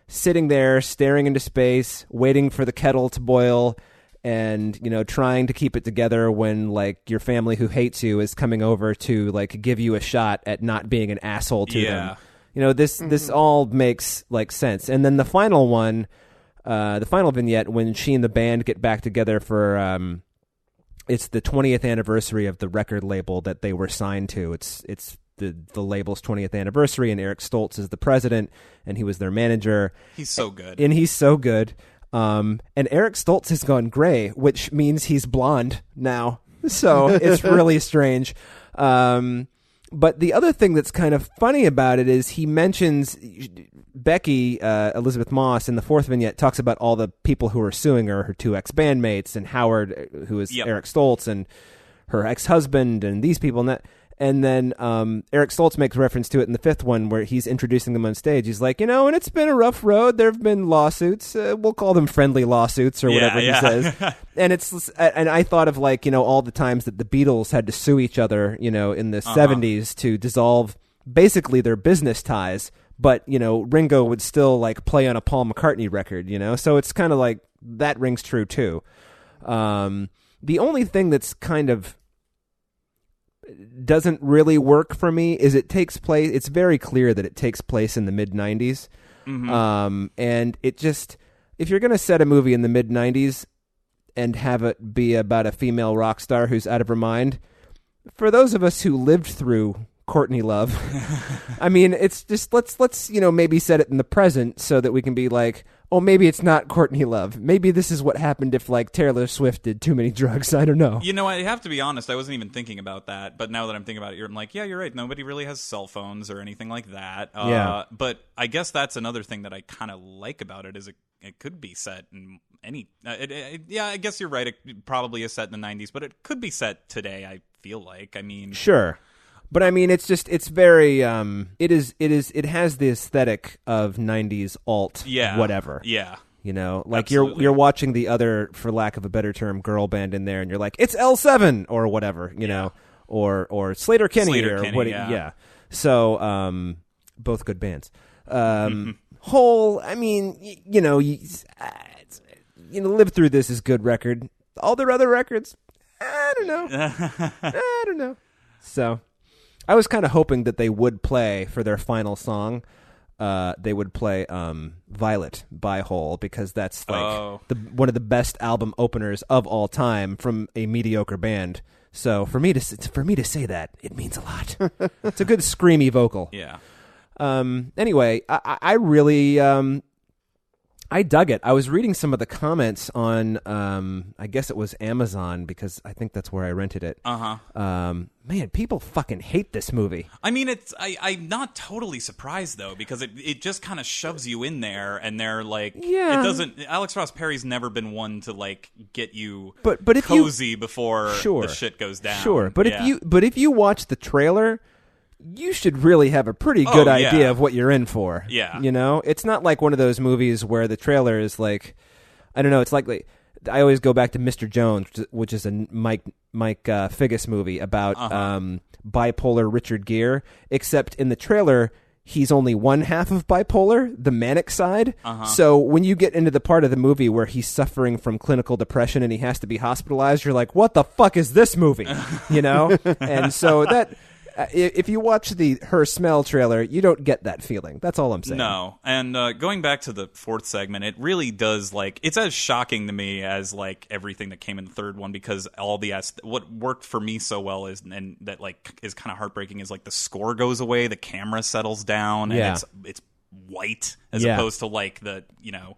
sitting there staring into space, waiting for the kettle to boil, and trying to keep it together when your family who hates you is coming over to give you a shot at not being an asshole to them. This all makes sense. And then the final one, the final vignette, when she and the band get back together for it's the 20th anniversary of the record label that they were signed to. It's the label's 20th anniversary, and Eric Stoltz is the president, and he was their manager. He's so good. And he's so good. And Eric Stoltz has gone gray, which means he's blonde now. So it's really strange. But the other thing that's kind of funny about it is he mentions Becky, Elisabeth Moss, in the fourth vignette, talks about all the people who are suing her two ex-bandmates, and Howard, who is Eric Stoltz, and her ex-husband, and these people, and that. And then Eric Stoltz makes reference to it in the fifth one where he's introducing them on stage. He's like, and it's been a rough road. There have been lawsuits. We'll call them friendly lawsuits or whatever he says. And I thought of all the times that the Beatles had to sue each other, in the 70s to dissolve basically their business ties. But, Ringo would still play on a Paul McCartney record, So it's kind of that rings true too. The only thing that's kind of doesn't really work for me is it's very clear that it takes place in the mid-90s. And it just, if you're going to set a movie in the mid-90s and have it be about a female rock star who's out of her mind, for those of us who lived through Courtney Love, I mean, it's just, let's maybe set it in the present so that we can be like, oh, maybe it's not Courtney Love. Maybe this is what happened if Taylor Swift did too many drugs. I don't know. I have to be honest. I wasn't even thinking about that. But now that I'm thinking about it, I'm like, yeah, you're right. Nobody really has cell phones or anything like that. But I guess that's another thing that I kind of like about it is it could be set in any. I guess you're right. It probably is set in the 90s, but it could be set today. I feel like. I mean, sure. But I mean, it's very, it has the aesthetic of 90s alt, whatever. Yeah. You know, like Absolutely. you're watching the other, for lack of a better term, girl band in there, and you're like, it's L7 or whatever, you know, or Slater Kinney or what? Yeah. So, both good bands. Whole, I mean, you know, Live Through This is good record. All their other records, I don't know. So, I was kind of hoping that they would play for their final song. They would play Violet by Hole, because that's like one of the best album openers of all time from a mediocre band. So for me to say that, it means a lot. It's a good screamy vocal. Yeah. Anyway, I really I dug it. I was reading some of the comments on I guess it was Amazon, because I think that's where I rented it. Man, people fucking hate this movie. I mean, I'm not totally surprised, though, because it just kind of shoves you in there, and they're like, yeah. It doesn't. Alex Ross Perry's never been one to like get you but if cozy before the shit goes down. Sure, but if you watch the trailer, you should really have a pretty good idea of what you're in for. Yeah. You know? It's not like one of those movies where the trailer is like, I don't know, it's like I always go back to Mr. Jones, which is a Mike Figgis movie about bipolar Richard Gere, except in the trailer, he's only one half of bipolar, the manic side. So when you get into the part of the movie where he's suffering from clinical depression and he has to be hospitalized, you're like, what the fuck is this movie? You know? And so that... if you watch the Her Smell trailer, you don't get that feeling. That's all I'm saying. No. And going back to the fourth segment, it really does, like, it's as shocking to me as, like, everything that came in the third one, because all the what worked for me so well is, and that, like, is kind of heartbreaking, is, like, the score goes away, the camera settles down, and it's white as opposed to, like, the, you know,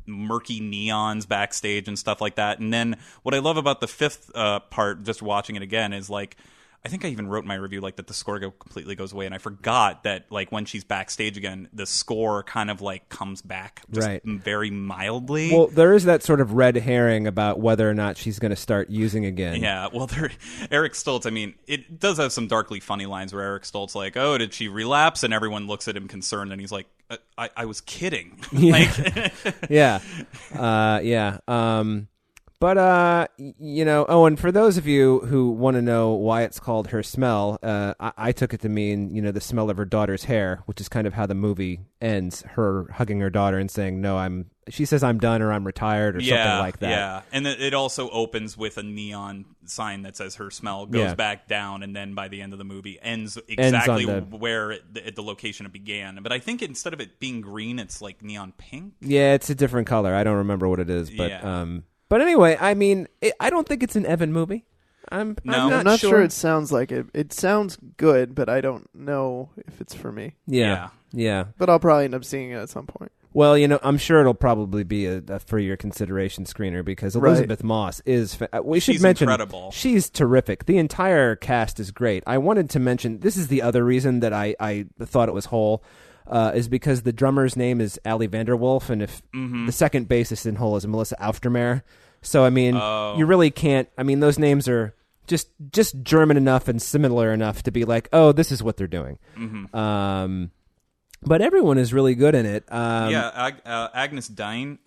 murky neons backstage and stuff like that. And then what I love about the fifth part, just watching it again, is, like, I think I even wrote in my review like that the score completely goes away, and I forgot that like when she's backstage again, the score kind of like comes back just very mildly. Well, there is that sort of red herring about whether or not she's going to start using again. Yeah, well, Eric Stoltz, I mean, it does have some darkly funny lines where Eric Stoltz like, oh, did she relapse? And everyone looks at him concerned, and he's like, I was kidding. Yeah. But, you know, and for those of you who want to know why it's called Her Smell, I took it to mean, you know, the smell of her daughter's hair, which is kind of how the movie ends, her hugging her daughter and saying, no, she says I'm done or I'm retired or something like that. Yeah, and it also opens with a neon sign that says Her Smell, goes back down, and then by the end of the movie ends exactly where at the location it began. But I think instead of it being green, it's like neon pink. Yeah, it's a different color. I don't remember what it is, but... But anyway, I mean, I don't think it's an Evan movie. I'm not sure it sounds like it. It sounds good, but I don't know if it's for me. Yeah. But I'll probably end up seeing it at some point. Well, you know, I'm sure it'll probably be a for your consideration screener, because Elisabeth Moss is... She's mention, incredible. She's terrific. The entire cast is great. I wanted to mention, this is the other reason that I thought it was Hole, is because the drummer's name is Ali Vanderwolf, and if the second bassist in Hole is Melissa Aufdermeyer. So, I mean, you really can't... I mean, those names are just German enough and similar enough to be like, oh, this is what they're doing. But everyone is really good in it. Agnes Dane,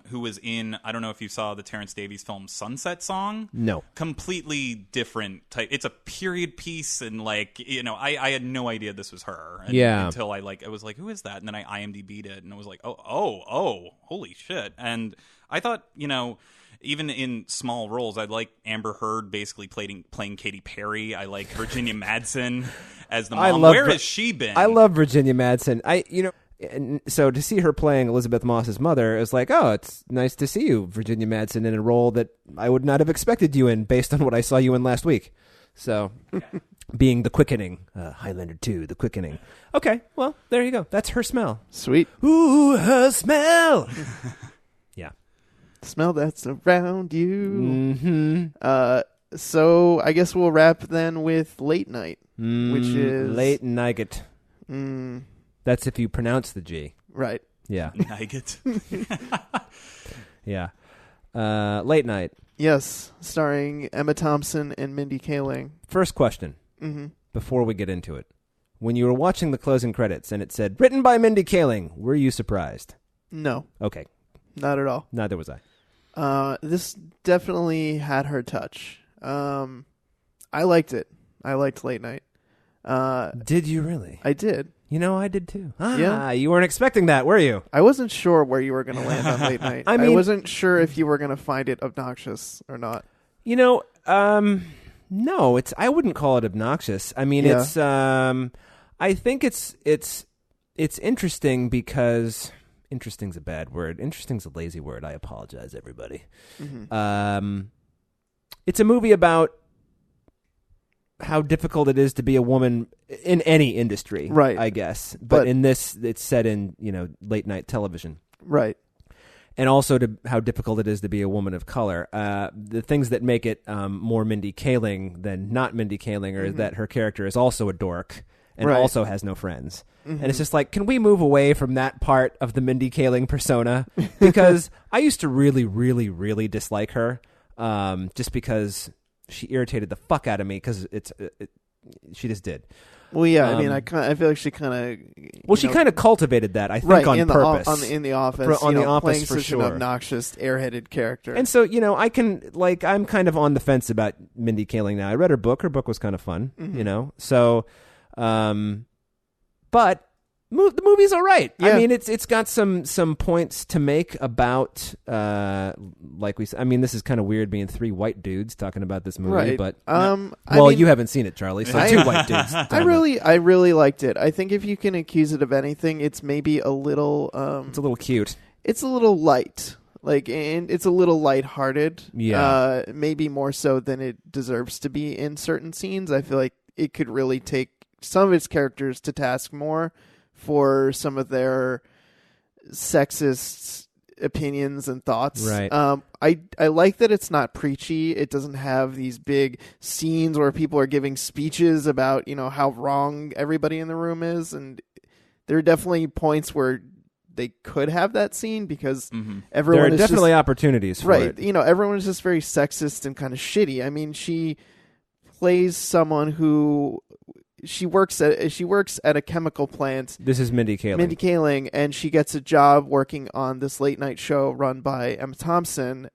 who was in, I don't know if you saw the Terrence Davies film Sunset Song. No. Completely different type. It's a period piece, and like, you know, I had no idea this was her. Until I was like, who is that? And then I IMDb'd it, and I was like, oh, holy shit. And I thought, you know, even in small roles, I like Amber Heard basically playing Katy Perry. I like Virginia Madsen as the mom. Where has she been? I love Virginia Madsen. So to see her playing Elisabeth Moss's mother is like, oh, it's nice to see you, Virginia Madsen, in a role that I would not have expected you in based on what I saw you in last week. So, being The Quickening, Highlander 2, The Quickening. Okay, well, there you go. That's Her Smell. Sweet. Ooh, Her Smell. Yeah. Smell that's around you. Mm-hmm. So I guess we'll wrap then with Late Night, which is... Late Night. That's if you pronounce the G. Right. Yeah. Night. Yeah. Late Night. Yes, starring Emma Thompson and Mindy Kaling. First question, before we get into it. When you were watching the closing credits and it said, written by Mindy Kaling, were you surprised? No, Okay, not at all. neither was I. This definitely had her touch. I liked it. I liked Late Night. Did you really? I did. You know, I did too. Yeah. You weren't expecting that, were you? I wasn't sure where you were going to land on Late Night. I mean, wasn't sure if you were going to find it obnoxious or not. You know, no, I wouldn't call it obnoxious. I mean, Yeah. it's I think it's interesting because interesting's a bad word. Interesting's a lazy word. I apologize, everybody. Mm-hmm. It's a movie about how difficult it is to be a woman in any industry, Right. I guess. But in this, it's set in, late night television. Right. And also to how difficult it is to be a woman of color. The things that make it more Mindy Kaling than not Mindy Kaling are that her character is also a dork and Right. also has no friends. And it's just like, can we move away from that part of the Mindy Kaling persona? Because I used to really, really, really dislike her just because she irritated the fuck out of me because she just did. Well, yeah. I mean, I feel like she kind of. Well, she kind of cultivated that, I think, right, on in purpose. In the office, On The Office, playing for such sure. an obnoxious, airheaded character. And so, I'm kind of on the fence about Mindy Kaling now. I read her book. Her book was kind of fun, So, but the movie's all right. Yeah. I mean, it's got some points to make about, like we said. I mean, this is kind of weird being three white dudes talking about this movie, Right. but you haven't seen it, Charlie. So two white dudes. I really liked it. I think if you can accuse it of anything, it's maybe a little. It's a little cute. It's a little light. And it's a little lighthearted. Yeah. Maybe more so than it deserves to be in certain scenes. I feel like it could really take some of its characters to task more for some of their sexist opinions and thoughts. Right. I like that it's not preachy. It doesn't have these big scenes where people are giving speeches about, how wrong everybody in the room is. And there are definitely points where they could have that scene because everyone there are definitely opportunities for it. Everyone is just very sexist and kind of shitty. I mean, she plays someone who she works at a chemical plant. This is Mindy Kaling. Mindy Kaling, and she gets a job working on this late night show run by Emma Thompson.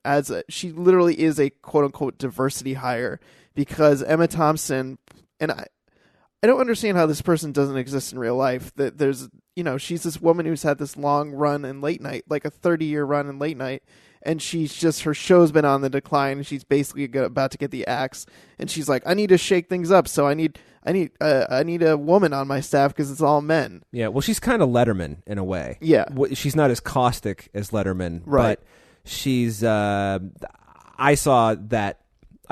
She literally is a quote unquote diversity hire because Emma Thompson, and I don't understand how this person doesn't exist in real life. That there's she's this woman who's had this long run in late night, like a 30-year run in late night. And her show's been on the decline, and she's basically about to get the axe. And she's like, I need to shake things up, so I need a woman on my staff because it's all men. Yeah, well, she's kind of Letterman in a way. Yeah. She's not as caustic as Letterman, right. But she's. I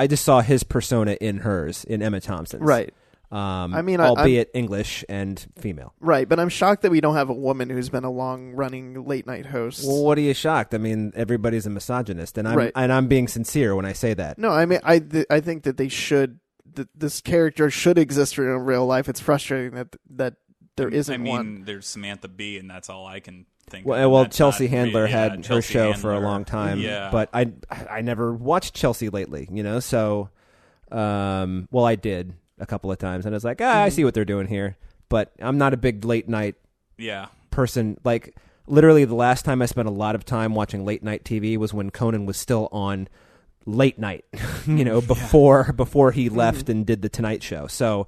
just saw his persona in hers, in Emma Thompson's. Right. Albeit English and female. Right, but I'm shocked that we don't have a woman who's been a long-running late-night host. Well, what are you shocked? I mean, everybody's a misogynist, and Right. I'm being sincere when I say that. No, I mean, I think that they should. This character should exist in real life. It's frustrating that there isn't one. I mean, there's Samantha Bee, and that's all I can think of. Well, Chelsea Handler had her Chelsea show Handler. for a long time, but I never watched Chelsea lately, so, I did a couple of times, and I was like, I see what they're doing here, but I'm not a big late night person. Like, literally the last time I spent a lot of time watching late night TV was when Conan was still on late night, before he left and did the Tonight Show. So,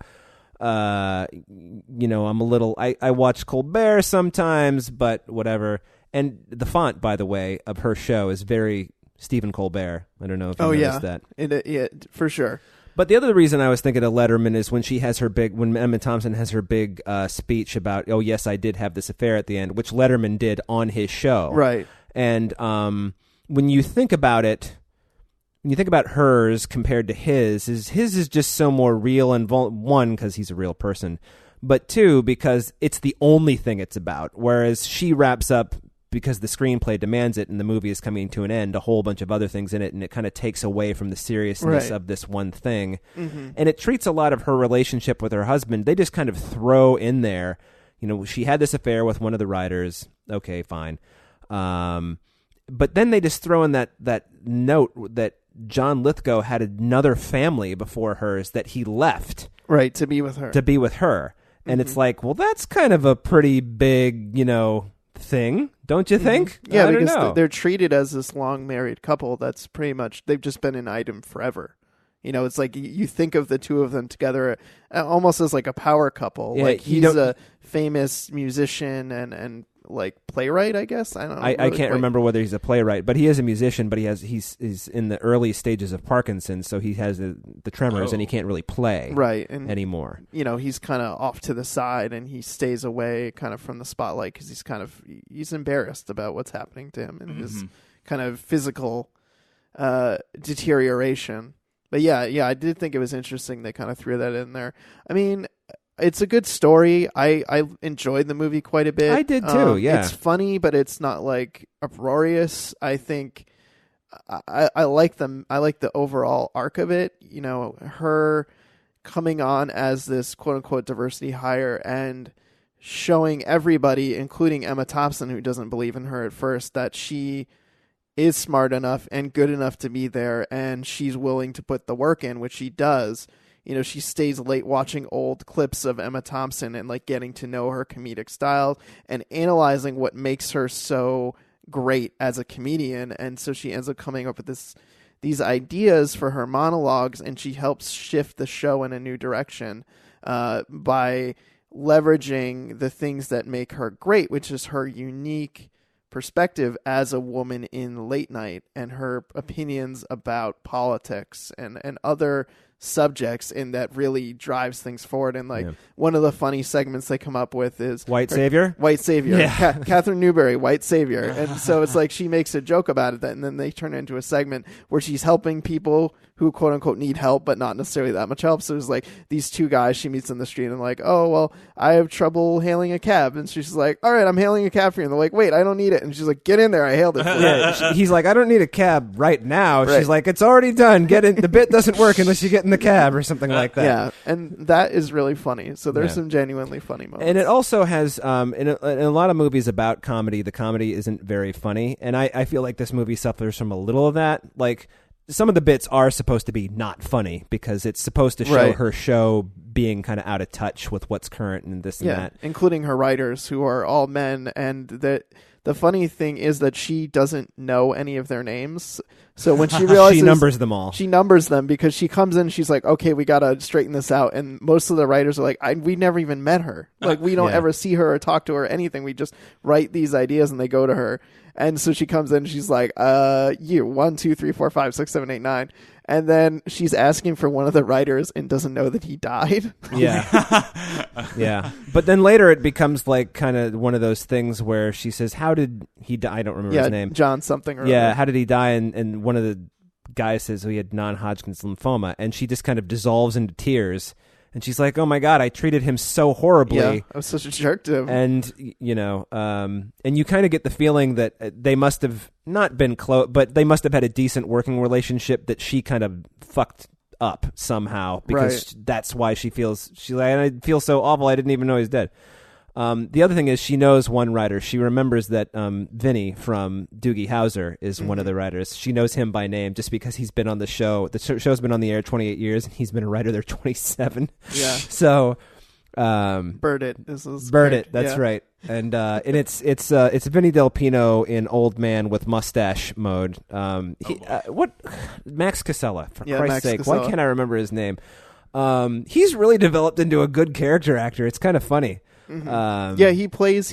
I'm a little, I watch Colbert sometimes, but whatever. And the font, by the way, of her show is very Stephen Colbert. I don't know if you noticed that. Yeah, for sure. But the other reason I was thinking of Letterman is when when Emma Thompson has her big speech about, oh, yes, I did have this affair at the end, which Letterman did on his show. Right. And when you think about it, when you think about hers compared to his is just so more real and one, because he's a real person, but two, because it's the only thing it's about. Whereas she wraps up, because the screenplay demands it and the movie is coming to an end, a whole bunch of other things in it, and it kind of takes away from the seriousness of this one thing. Mm-hmm. And it treats a lot of her relationship with her husband. They just kind of throw in there, she had this affair with one of the writers. Okay, fine. But then they just throw in that note that John Lithgow had another family before hers that he left. Right, to be with her. And it's like, well, that's kind of a pretty big, thing, don't you think? Yeah, I don't because know. they're treated as this long married couple that's pretty much, they've just been an item forever. You know, it's like you think of the two of them together almost as like a power couple. Yeah, like he's a famous musician and like playwright, I guess. I don't know. I can't remember whether he's a playwright, but he is a musician. But he's in the early stages of Parkinson's, so he has the tremors and he can't really play anymore. You know, he's kind of off to the side and he stays away kind of from the spotlight because he's embarrassed about what's happening to him and his kind of physical deterioration. But yeah, I did think it was interesting they kind of threw that in there. I mean, it's a good story. I enjoyed the movie quite a bit. I did too, yeah. It's funny, but it's not like uproarious. I think I like them. I like the overall arc of it. You know, her coming on as this quote unquote diversity hire and showing everybody, including Emma Thompson, who doesn't believe in her at first, that she is smart enough and good enough to be there, and she's willing to put the work in, which she does. You know, she stays late watching old clips of Emma Thompson and like getting to know her comedic style and analyzing what makes her so great as a comedian. And so she ends up coming up with these ideas for her monologues, and she helps shift the show in a new direction by leveraging the things that make her great, which is her unique perspective as a woman in late night and her opinions about politics and other subjects, and that really drives things forward. And like one of the funny segments they come up with is White Savior, yeah. Catherine Newberry, White Savior. And so it's like she makes a joke about it, and then they turn it into a segment where she's helping people who quote unquote need help, but not necessarily that much help. So it's like these two guys she meets in the street and like, oh, well, I have trouble hailing a cab. And she's like, all right, I'm hailing a cab for you. And they're like, wait, I don't need it. And she's like, get in there. I hailed it for you. He's like, I don't need a cab right now. Right. She's like, it's already done. Get in. The bit doesn't work unless you get in the cab or something like that. Yeah. And that is really funny. So there's some genuinely funny moments. And it also has, in a lot of movies about comedy, the comedy isn't very funny. And I feel like this movie suffers from a little of that. Like, some of the bits are supposed to be not funny because it's supposed to show her show being kind of out of touch with what's current and this and that. Including her writers, who are all men. And the funny thing is that she doesn't know any of their names. So when she realizes... she numbers them all. She numbers them because she comes in and she's like, okay, we got to straighten this out. And most of the writers are like, we never even met her. Like, we don't ever see her or talk to her or anything. We just write these ideas and they go to her. And so she comes in and she's like, 1, 2, 3, 4, 5, 6, 7, 8, 9. And then she's asking for one of the writers and doesn't know that he died. Yeah. Yeah. But then later it becomes like kind of one of those things where she says, how did he die? I don't remember his name. John something or other. other. How did he die? And one of the guys says he had non-Hodgkin's lymphoma. And she just kind of dissolves into tears. And she's like, oh, my God, I treated him so horribly. Yeah, I was such a jerk to him. And, you know, and you kind of get the feeling that they must have not been close, but they must have had a decent working relationship that she kind of fucked up somehow because that's why she's like, I feel so awful. I didn't even know he's dead. The other thing is she knows one writer. She remembers that Vinny from Doogie Howser is one of the writers. She knows him by name just because he's been on the show. The show's been on the air 28 years, and he's been a writer there 27. Yeah. So, Bird It. Bird It. That's right. And it's Vinny Del Pino in old man with mustache mode. What Max Casella, for Christ's Max sake? Casella. Why can't I remember his name? He's really developed into a good character actor. It's kind of funny. Mm-hmm. He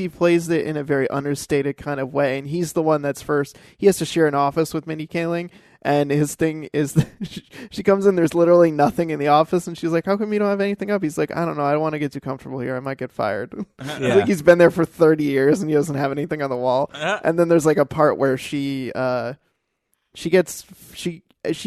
plays it in a very understated kind of way, and he's the one that's first. He has to share an office with Mindy Kaling, and his thing is that she comes in, there's literally nothing in the office, and she's like, how come you don't have anything up? He's like, I don't know, I don't want to get too comfortable here, I might get fired. Like he's been there for 30 years and he doesn't have anything on the wall. And then there's like a part where she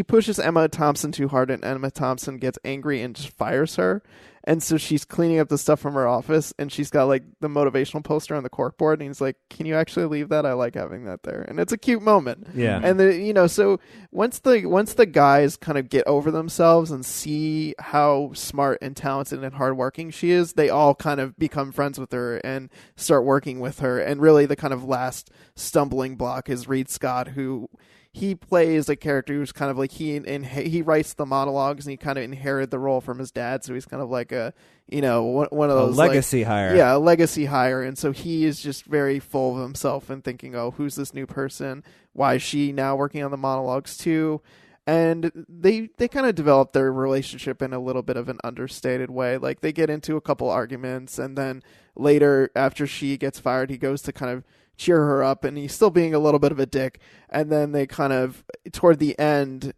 pushes Emma Thompson too hard, and Emma Thompson gets angry and just fires her. And so she's cleaning up the stuff from her office, and she's got like the motivational poster on the corkboard, and he's like, can you actually leave that? I like having that there. And it's a cute moment. Yeah. And so once the guys kind of get over themselves and see how smart and talented and hardworking she is, they all kind of become friends with her and start working with her. And really the kind of last stumbling block is Reed Scott, who he plays a character who's kind of like he writes the monologues, and he kind of inherited the role from his dad, so he's kind of like a one of those legacy hire. Yeah, a legacy hire, and so he is just very full of himself and thinking, oh, who's this new person? Why is she now working on the monologues too? And they kind of develop their relationship in a little bit of an understated way. Like, they get into a couple arguments, and then later, after she gets fired, he goes to kind of cheer her up, and he's still being a little bit of a dick. And then they kind of, toward the end,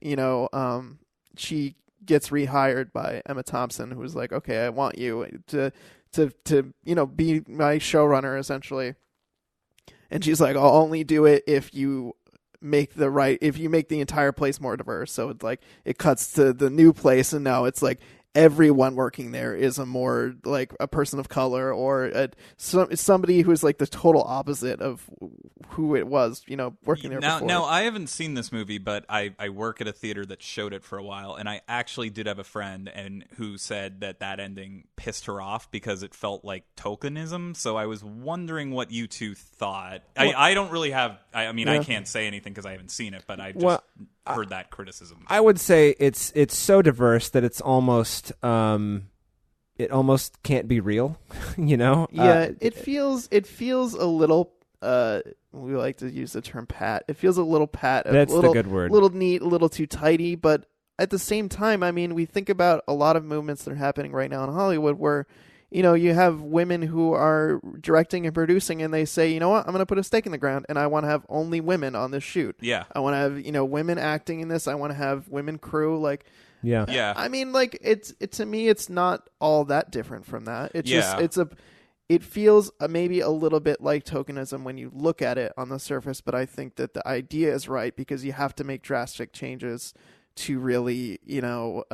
she gets rehired by Emma Thompson, who's like, okay, I want you to be my showrunner, essentially. And she's like, I'll only do it if you make the entire place more diverse. So it's like, it cuts to the new place, and now it's like everyone working there is a more like a person of color, or somebody who's like the total opposite of who it was, working there before. Now, I haven't seen this movie, but I work at a theater that showed it for a while, and I actually did have a friend who said that ending pissed her off because it felt like tokenism. So I was wondering what you two thought. Well, I don't really have. I can't say anything because I haven't seen it, but I just heard that criticism. I would say it's so diverse that it's almost it almost can't be real, Yeah, it feels a little. We like to use the term pat. It feels a little pat. That's the good word. A little neat, a little too tidy, but at the same time, I mean, we think about a lot of movements that are happening right now in Hollywood where, you have women who are directing and producing, and they say, you know what, I'm going to put a stake in the ground, and I want to have only women on this shoot. Yeah. I want to have, women acting in this. I want to have women crew. Like, yeah. I mean, like, to me, it's not all that different from that. It's just, it feels maybe a little bit like tokenism when you look at it on the surface, but I think that the idea is right because you have to make drastic changes to really,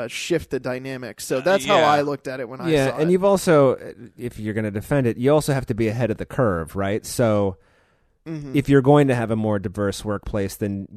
shift the dynamics. So that's how I looked at it when I saw it. Yeah, and you've also, if you're going to defend it, you also have to be ahead of the curve, right? So if you're going to have a more diverse workplace, then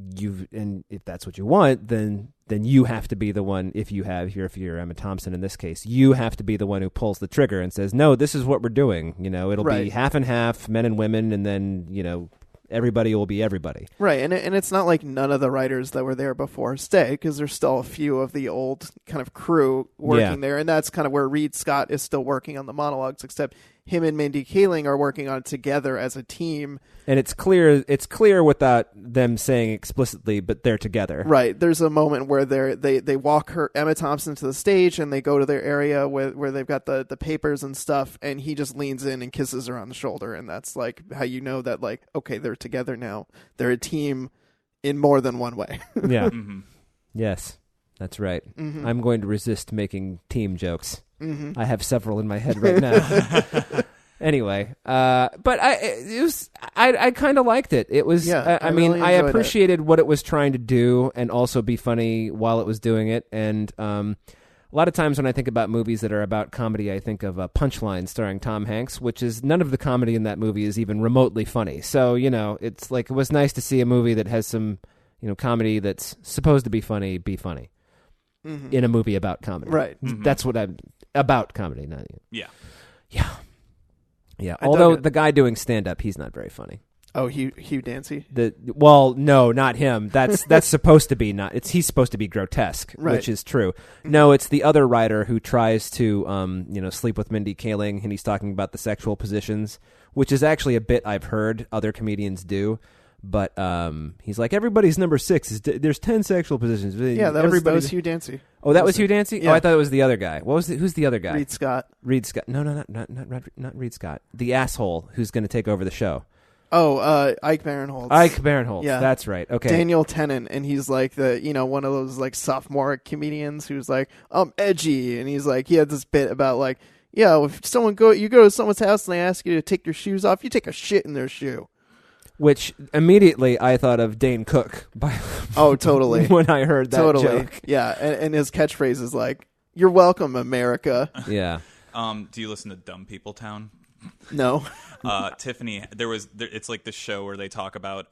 and if that's what you want, then you have to be the one, if you're Emma Thompson in this case, you have to be the one who pulls the trigger and says, no, this is what we're doing. It'll be half and half, men and women, and then, everybody will be everybody. Right, and it's not like none of the writers that were there before stay, because there's still a few of the old kind of crew working there, and that's kind of where Reed Scott is still working on the monologues, except him and Mindy Kaling are working on it together as a team. And it's clear without them saying explicitly, but they're together. Right. There's a moment where they walk Emma Thompson to the stage, and they go to their area where they've got the papers and stuff, and he just leans in and kisses her on the shoulder, and that's like how you know that, like, okay, they're together now. They're a team in more than one way. Yeah. Mm-hmm. Yes, that's right. Mm-hmm. I'm going to resist making team jokes. Mm-hmm. I have several in my head right now. Anyway, but I kind of liked it. It was, I mean, really I appreciated what it was trying to do and also be funny while it was doing it. And a lot of times when I think about movies that are about comedy, I think of Punchline starring Tom Hanks, which is none of the comedy in that movie is even remotely funny. So, it's like, it was nice to see a movie that has some, comedy that's supposed to be funny mm-hmm. in a movie about comedy. Right. Mm-hmm. That's what I'm about comedy. Not Yeah. Yeah. Yeah, although the guy doing stand-up, he's not very funny. Oh, Hugh Dancy? No, not him. That's supposed to be he's supposed to be grotesque, right. Which is true. No, it's the other writer who tries to, sleep with Mindy Kaling, and he's talking about the sexual positions, which is actually a bit I've heard other comedians do. But he's like, everybody's number 6. There's 10 sexual positions. Yeah, that was Hugh Dancy. Oh, that was Hugh Dancy? Yeah. Oh, I thought it was the other guy. Who's the other guy? Reed Scott. No, not Reed Scott. The asshole who's going to take over the show. Oh, Ike Barinholtz. Ike Barinholtz. Yeah. That's right. Okay. Daniel Tennant, and he's like one of those like sophomore comedians who's like, I'm edgy, and he's like, he had this bit about like, yeah, if you go to someone's house and they ask you to take your shoes off, you take a shit in their shoe. Which immediately I thought of Dane Cook. Oh, totally. When I heard that joke. Yeah, and his catchphrase is like, "You're welcome, America." Yeah. Do you listen to Dumb People Town? No. Tiffany, it's like this show where they talk about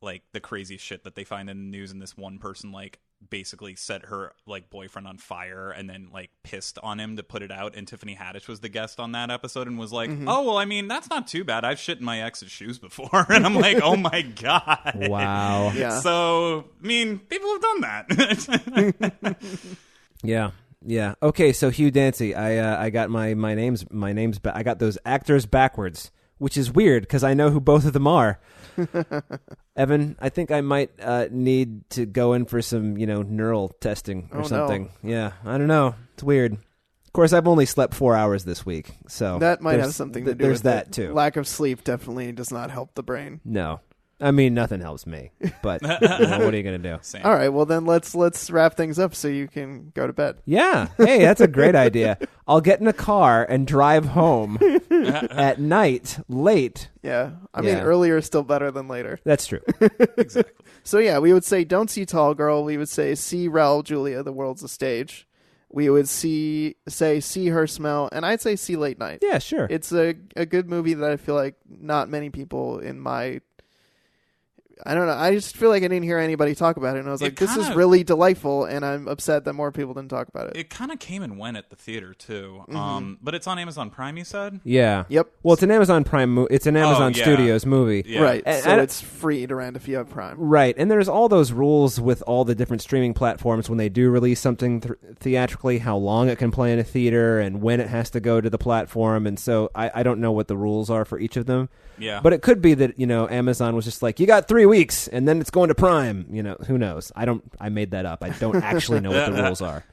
like the crazy shit that they find in the news, and this one person like basically set her like boyfriend on fire and then like pissed on him to put it out. And Tiffany Haddish was the guest on that episode and was like, oh, well, I mean, that's not too bad. I've shit in my ex's shoes before. And I'm like, oh my God. Wow. Yeah. So, I mean, people have done that. Yeah. Yeah. Okay. So Hugh Dancy, I got my names. I got those actors backwards, which is weird because I know who both of them are. Evan, I think I might need to go in for some, neural testing or something. No. Yeah. I don't know. It's weird. Of course, I've only slept 4 hours this week, so That might have something to do there's with that it. too. Lack of sleep definitely does not help the brain. No. I mean, nothing helps me, but what are you going to do? Same. All right, well then let's wrap things up so you can go to bed. Yeah. Hey, that's a great idea. I'll get in a car and drive home at night, late. Yeah. I mean, earlier is still better than later. That's true. Exactly. So yeah, we would say don't see Tall Girl. We would say see Raul Julia, The World's a Stage. We would say see Her Smell, and I'd say see Late Night. Yeah, sure. It's a good movie that I feel like not many people in my... I don't know. I just feel like I didn't hear anybody talk about it, and I was like, this is really delightful, and I'm upset that more people didn't talk about it. It kind of came and went at the theater, too. But it's on Amazon Prime, you said? Yeah. Yep. Well, it's an Amazon Prime. It's an Amazon Studios movie. Yeah. Right. And So it's free to rent if you have Prime. Right. And there's all those rules with all the different streaming platforms when they do release something theatrically, how long it can play in a theater and when it has to go to the platform. And so I don't know what the rules are for each of them. Yeah. But it could be that, Amazon was just like, you got 3 weeks and then it's going to Prime. Who knows? I made that up. I don't actually know what the rules are.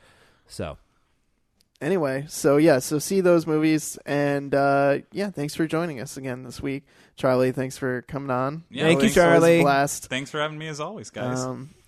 So Anyway, so see those movies, and thanks for joining us again this week. Charlie, thanks for coming on. Yeah, Thank you, thanks. Charlie. Blast. Thanks for having me as always, guys.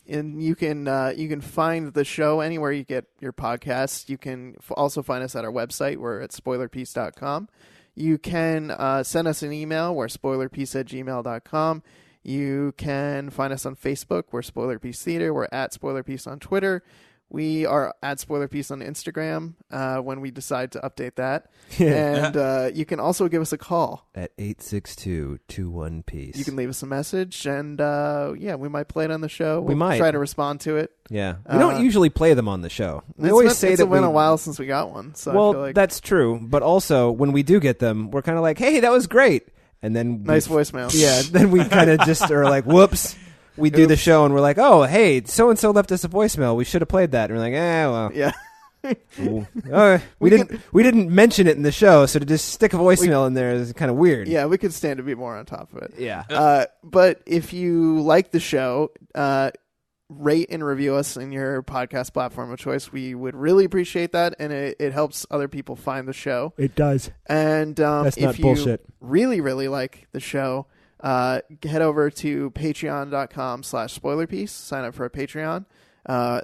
And you can find the show anywhere you get your podcasts. You can also find us at our website. We're at spoilerpiece.com. You can send us an email. We're spoilerpiece@gmail.com. You can find us on Facebook. We're Spoilerpiece Theater. We're at Spoilerpiece on Twitter. We are at Spoilerpiece on Instagram when we decide to update that. And you can also give us a call. At 862-21-PEACE. You can leave us a message, and we might play it on the show. We might. try to respond to it. Yeah. We don't usually play them on the show. We It's been a while since we got one. So well, I feel like that's true. But also, when we do get them, we're kind of like, hey, that was great. And then nice voicemail. Yeah, then we kind of just are like, whoops. We do the show and we're like, oh, hey, so-and-so left us a voicemail. We should have played that. And we're like, well. Yeah. We didn't mention it in the show, so to just stick a voicemail in there is kind of weird. Yeah, we could stand to be more on top of it. Yeah. But if you like the show, rate and review us in your podcast platform of choice. We would really appreciate that, and it helps other people find the show. It does. And That's if not you bullshit. really, really like the show, head over to patreon.com/spoilerpiece. Sign up for a Patreon.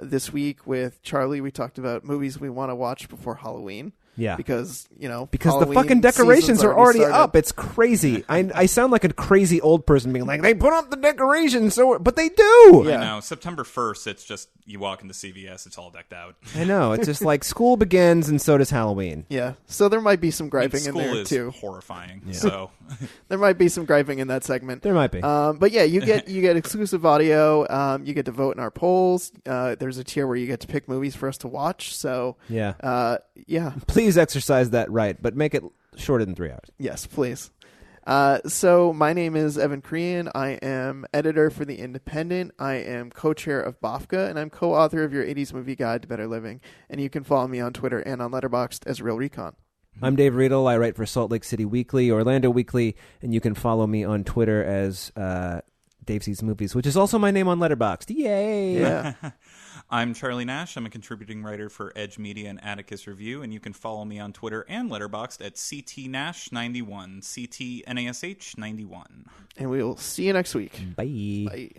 This week with Charlie, we talked about movies we want to watch before Halloween. Yeah. Because the Halloween fucking decorations season's are already started. up. It's crazy. I sound like a crazy old person being like, they put up the decorations, but they do. Yeah. I know. September 1st, it's just you walk into CVS, it's all decked out. I know. It's just like school begins and so does Halloween. Yeah. So there might be some griping in there, School is too. horrifying. Yeah. So There might be some griping in that segment. There might be. But yeah, you get exclusive audio. You get to vote in our polls. There's a tier where you get to pick movies for us to watch. So Yeah. yeah. Please exercise that right, but make it shorter than 3 hours. Yes, please. So my name is Evan Crean. I am editor for The Independent. I am co-chair of BAFCA, and I'm co-author of Your 80s Movie Guide to Better Living. And you can follow me on Twitter and on Letterboxd as Real Recon. I'm Dave Riedel. I write for Salt Lake City Weekly, Orlando Weekly, and you can follow me on Twitter as Dave Sees Movies, which is also my name on Letterboxd. Yay! Yeah. I'm Charlie Nash. I'm a contributing writer for Edge Media and Atticus Review, and you can follow me on Twitter and Letterboxd at CTNash91, CTNASH91. And we will see you next week. Bye. Bye.